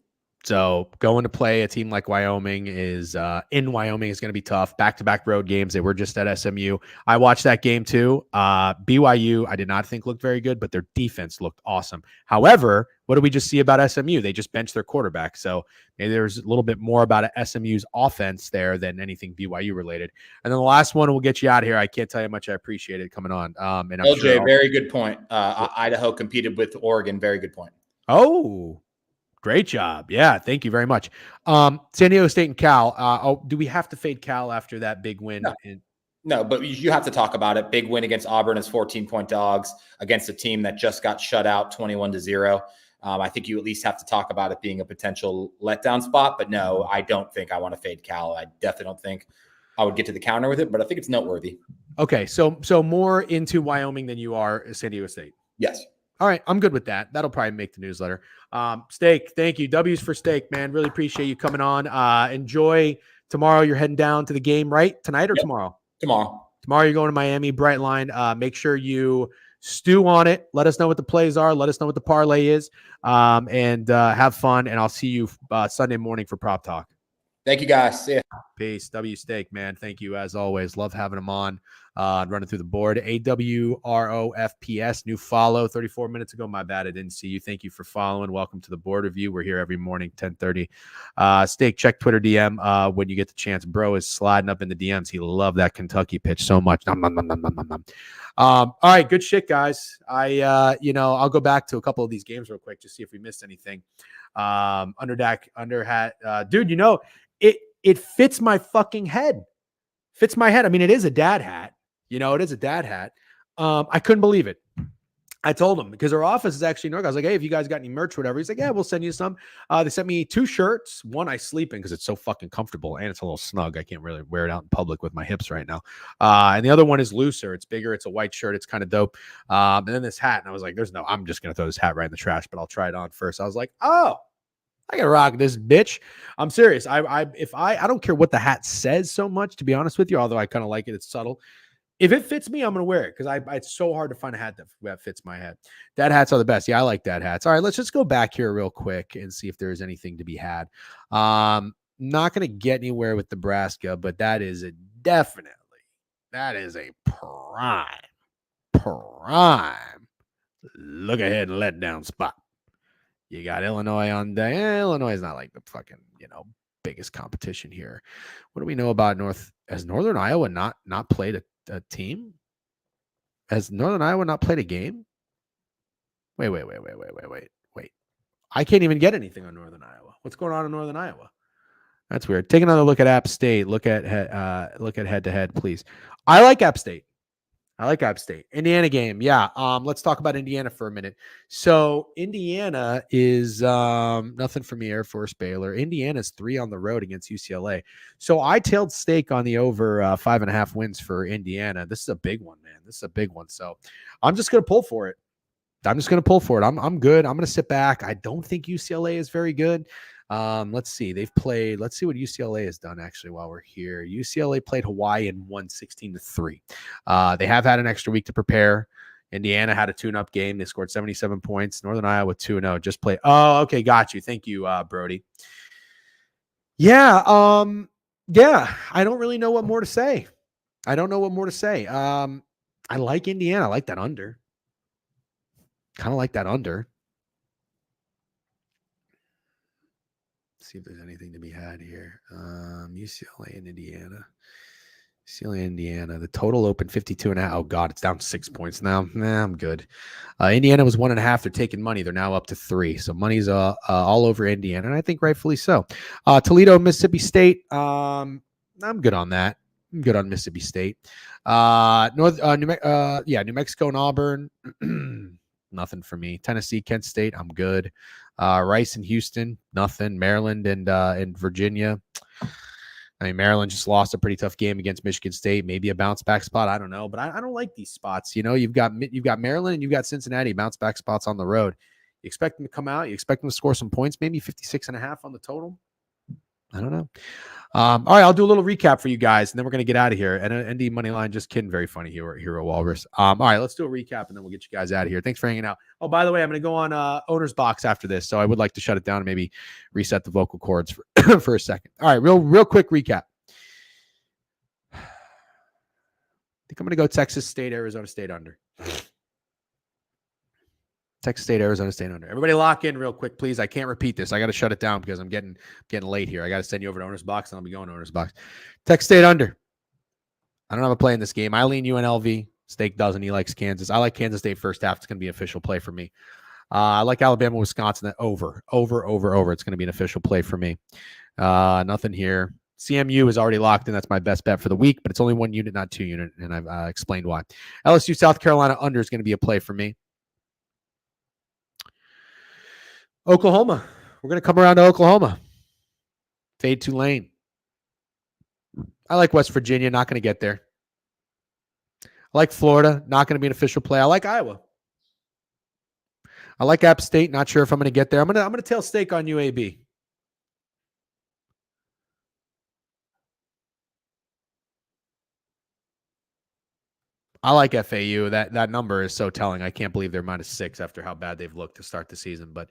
So going to play a team like Wyoming is in Wyoming is going to be tough. Back-to-back road games. They were just at SMU. I watched that game too. BYU, I did not think looked very good, but their defense looked awesome. However, what did we just see about SMU? They just benched their quarterback. So maybe there's a little bit more about SMU's offense there than anything BYU related. And then the last one, we'll get you out of here. I can't tell you how much I appreciate it coming on. And I'm LJ, sure very good point. Idaho competed with Oregon. Very good point. Oh, great job. Yeah, thank you very much. San Diego State and Cal. Do we have to fade Cal after that big win? No, but you have to talk about it. Big win against Auburn as 14-point dogs against a team that just got shut out 21-0. I think you at least have to talk about it being a potential letdown spot. But no, I don't think I want to fade Cal. I definitely don't think I would get to the counter with it, but I think it's noteworthy. Okay, so more into Wyoming than you are San Diego State. Yes. All right, I'm good with that. That'll probably make the newsletter. Steak, thank you. W's for Steak, man. Really appreciate you coming on. Enjoy tomorrow. You're heading down to the game, right? Tonight or tomorrow? Tomorrow. Tomorrow you're going to Miami, Brightline. Make sure you stew on it. Let us know what the plays are. Let us know what the parlay is. And have fun. And I'll see you Sunday morning for Prop Talk. Thank you, guys. See ya. Peace. W Steak, man. Thank you as always. Love having him on. Running through the board. AWROFPS. New follow 34 minutes ago. My bad. I didn't see you. Thank you for following. Welcome to the board review. We're here every morning, 10:30. Steak, check Twitter DM when you get the chance. Bro is sliding up in the DMs. He loved that Kentucky pitch so much. Nom, nom, nom, nom, nom, nom. All right, good shit, guys. I'll go back to a couple of these games real quick, just see if we missed anything. Under hat, dude. It fits my fucking head. Fits my head. I mean, it is a dad hat. It is a dad hat. I couldn't believe it. I told him because our office is actually in North. I was like, hey, if you guys got any merch, whatever. He's like, yeah, we'll send you some. They sent me 2 shirts. One I sleep in because it's so fucking comfortable and it's a little snug. I can't really wear it out in public with my hips right now. And the other one is looser. It's bigger. It's a white shirt. It's kind of dope. And then this hat. And I was like, I'm just going to throw this hat right in the trash, but I'll try it on first. I was like, oh, I can rock this bitch. I'm serious. I don't care what the hat says so much, to be honest with you, although I kind of like it. It's subtle. If it fits me, I'm going to wear it because it's so hard to find a hat that fits my head. Dad hats are the best. Yeah, I like dad hats. All right, let's just go back here real quick and see if there's anything to be had. Not going to get anywhere with Nebraska, but that is a prime look ahead and let down spot. You got Illinois on deck. Illinois is not like the fucking, biggest competition here. What do we know about Has Northern Iowa not played a team? Has Northern Iowa not played a game? Wait. I can't even get anything on Northern Iowa. What's going on in Northern Iowa? That's weird. Take another look at App State. Look at head to head, please. I like App State. Indiana game. Yeah. Let's talk about Indiana for a minute. So Indiana is nothing for me. Air Force Baylor. Indiana's 3 on the road against UCLA. So I tailed Steak on the over 5.5 wins for Indiana. This is a big one, man. So I'm just going to pull for it. I'm good. I'm going to sit back. I don't think UCLA is very good. Let's see. Let's see what UCLA has done actually while we're here. UCLA played Hawaii and won 16-3. They have had an extra week to prepare. Indiana had a tune-up game. They scored 77 points. Northern Iowa 2-0. Just play. Oh, okay. Got you. Thank you, Brody. Yeah. I don't really know what more to say. I like Indiana. I like that under. Kind of like that under. See if there's anything to be had here. UCLA and Indiana. Sealy, Indiana. The total opened 52.5. Oh, God, it's down 6 points now. Nah, I'm good. Indiana was 1.5. They're taking money. They're now up to 3. So money's all over Indiana, and I think rightfully so. Toledo, Mississippi State. I'm good on that. I'm good on Mississippi State. New Mexico and Auburn. Nothing for me. Tennessee, Kent State. I'm good. Rice and Houston. Nothing. Maryland and Virginia. I mean, Maryland just lost a pretty tough game against Michigan State. Maybe a bounce back spot. I don't know, but I don't like these spots. You know, you've got Maryland and you've got Cincinnati bounce back spots on the road. You expect them to come out. You expect them to score some points. Maybe 56.5 on the total. I don't know. All right, I'll do a little recap for you guys, and then we're going to get out of here. And ND money line, just kidding. Very funny, Hero Walrus. All right, let's do a recap, and then we'll get you guys out of here. Thanks for hanging out. Oh, by the way, I'm going to go on Owner's Box after this, so I would like to shut it down and maybe reset the vocal cords for, for a second. All right, real quick recap. I think I'm going to go Texas State, Arizona State under. Texas State, Arizona State under. Everybody lock in real quick, please. I can't repeat this. I got to shut it down because I'm getting late here. I got to send you over to Owner's Box, and I'll be going to Owner's Box. Texas State under. I don't have a play in this game. I lean UNLV. Steak doesn't. He likes Kansas. I like Kansas State first half. It's going to be an official play for me. I like Alabama, Wisconsin. Over. It's going to be an official play for me. Nothing here. CMU is already locked in. That's my best bet for the week, but it's only 1 unit, not 2 unit, and I've explained why. LSU, South Carolina under is going to be a play for me. Oklahoma. We're going to come around to Oklahoma. Fade Tulane. I like West Virginia. Not going to get there. I like Florida. Not going to be an official play. I like Iowa. I like App State. Not sure if I'm going to get there. I'm going to tail stake on UAB. I like FAU. That number is so telling. I can't believe they're -6 after how bad they've looked to start the season. But,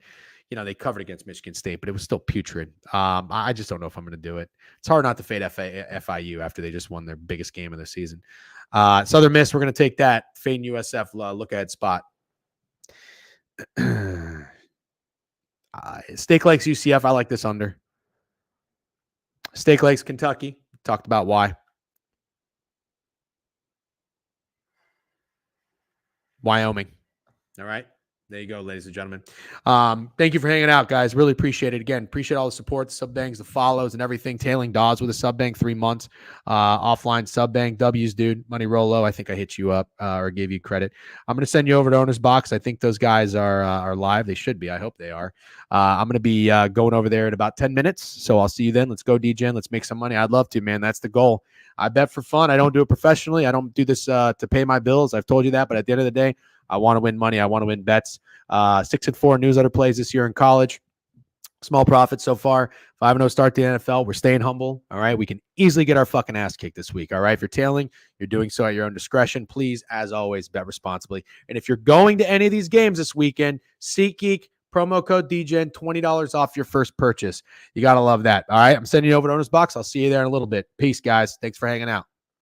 you know, they covered against Michigan State, but it was still putrid. I just don't know if I'm going to do it. It's hard not to fade FIU after they just won their biggest game of the season. Southern Miss, we're going to take that. Fading USF, look ahead spot. Steak Lakes, UCF, I like this under. Steak Lakes, Kentucky, talked about why. Wyoming. All right. There you go, ladies and gentlemen. Thank you for hanging out, guys. Really appreciate it. Again, appreciate all the support, the sub bangs, the follows, and everything. Tailing Dawes with a sub bang 3 months. Offline sub bang. W's, dude. Money Rolo. I think I hit you up or gave you credit. I'm going to send you over to Owner's Box. I think those guys are live. They should be. I hope they are. I'm going to be going over there in about 10 minutes. So I'll see you then. Let's go, DJ. Let's make some money. I'd love to, man. That's the goal. I bet for fun. I don't do it professionally. I don't do this to pay my bills. I've told you that. But at the end of the day, I want to win money. I want to win bets. 6-4 newsletter plays this year in college. Small profits so far. 5-0 start to the NFL. We're staying humble. All right. We can easily get our fucking ass kicked this week. All right. If you're tailing, you're doing so at your own discretion. Please, as always, bet responsibly. And if you're going to any of these games this weekend, SeatGeek, promo code DGen, $20 off your first purchase. You got to love that. All right. I'm sending you over to Owner's Box. I'll see you there in a little bit. Peace, guys. Thanks for hanging out.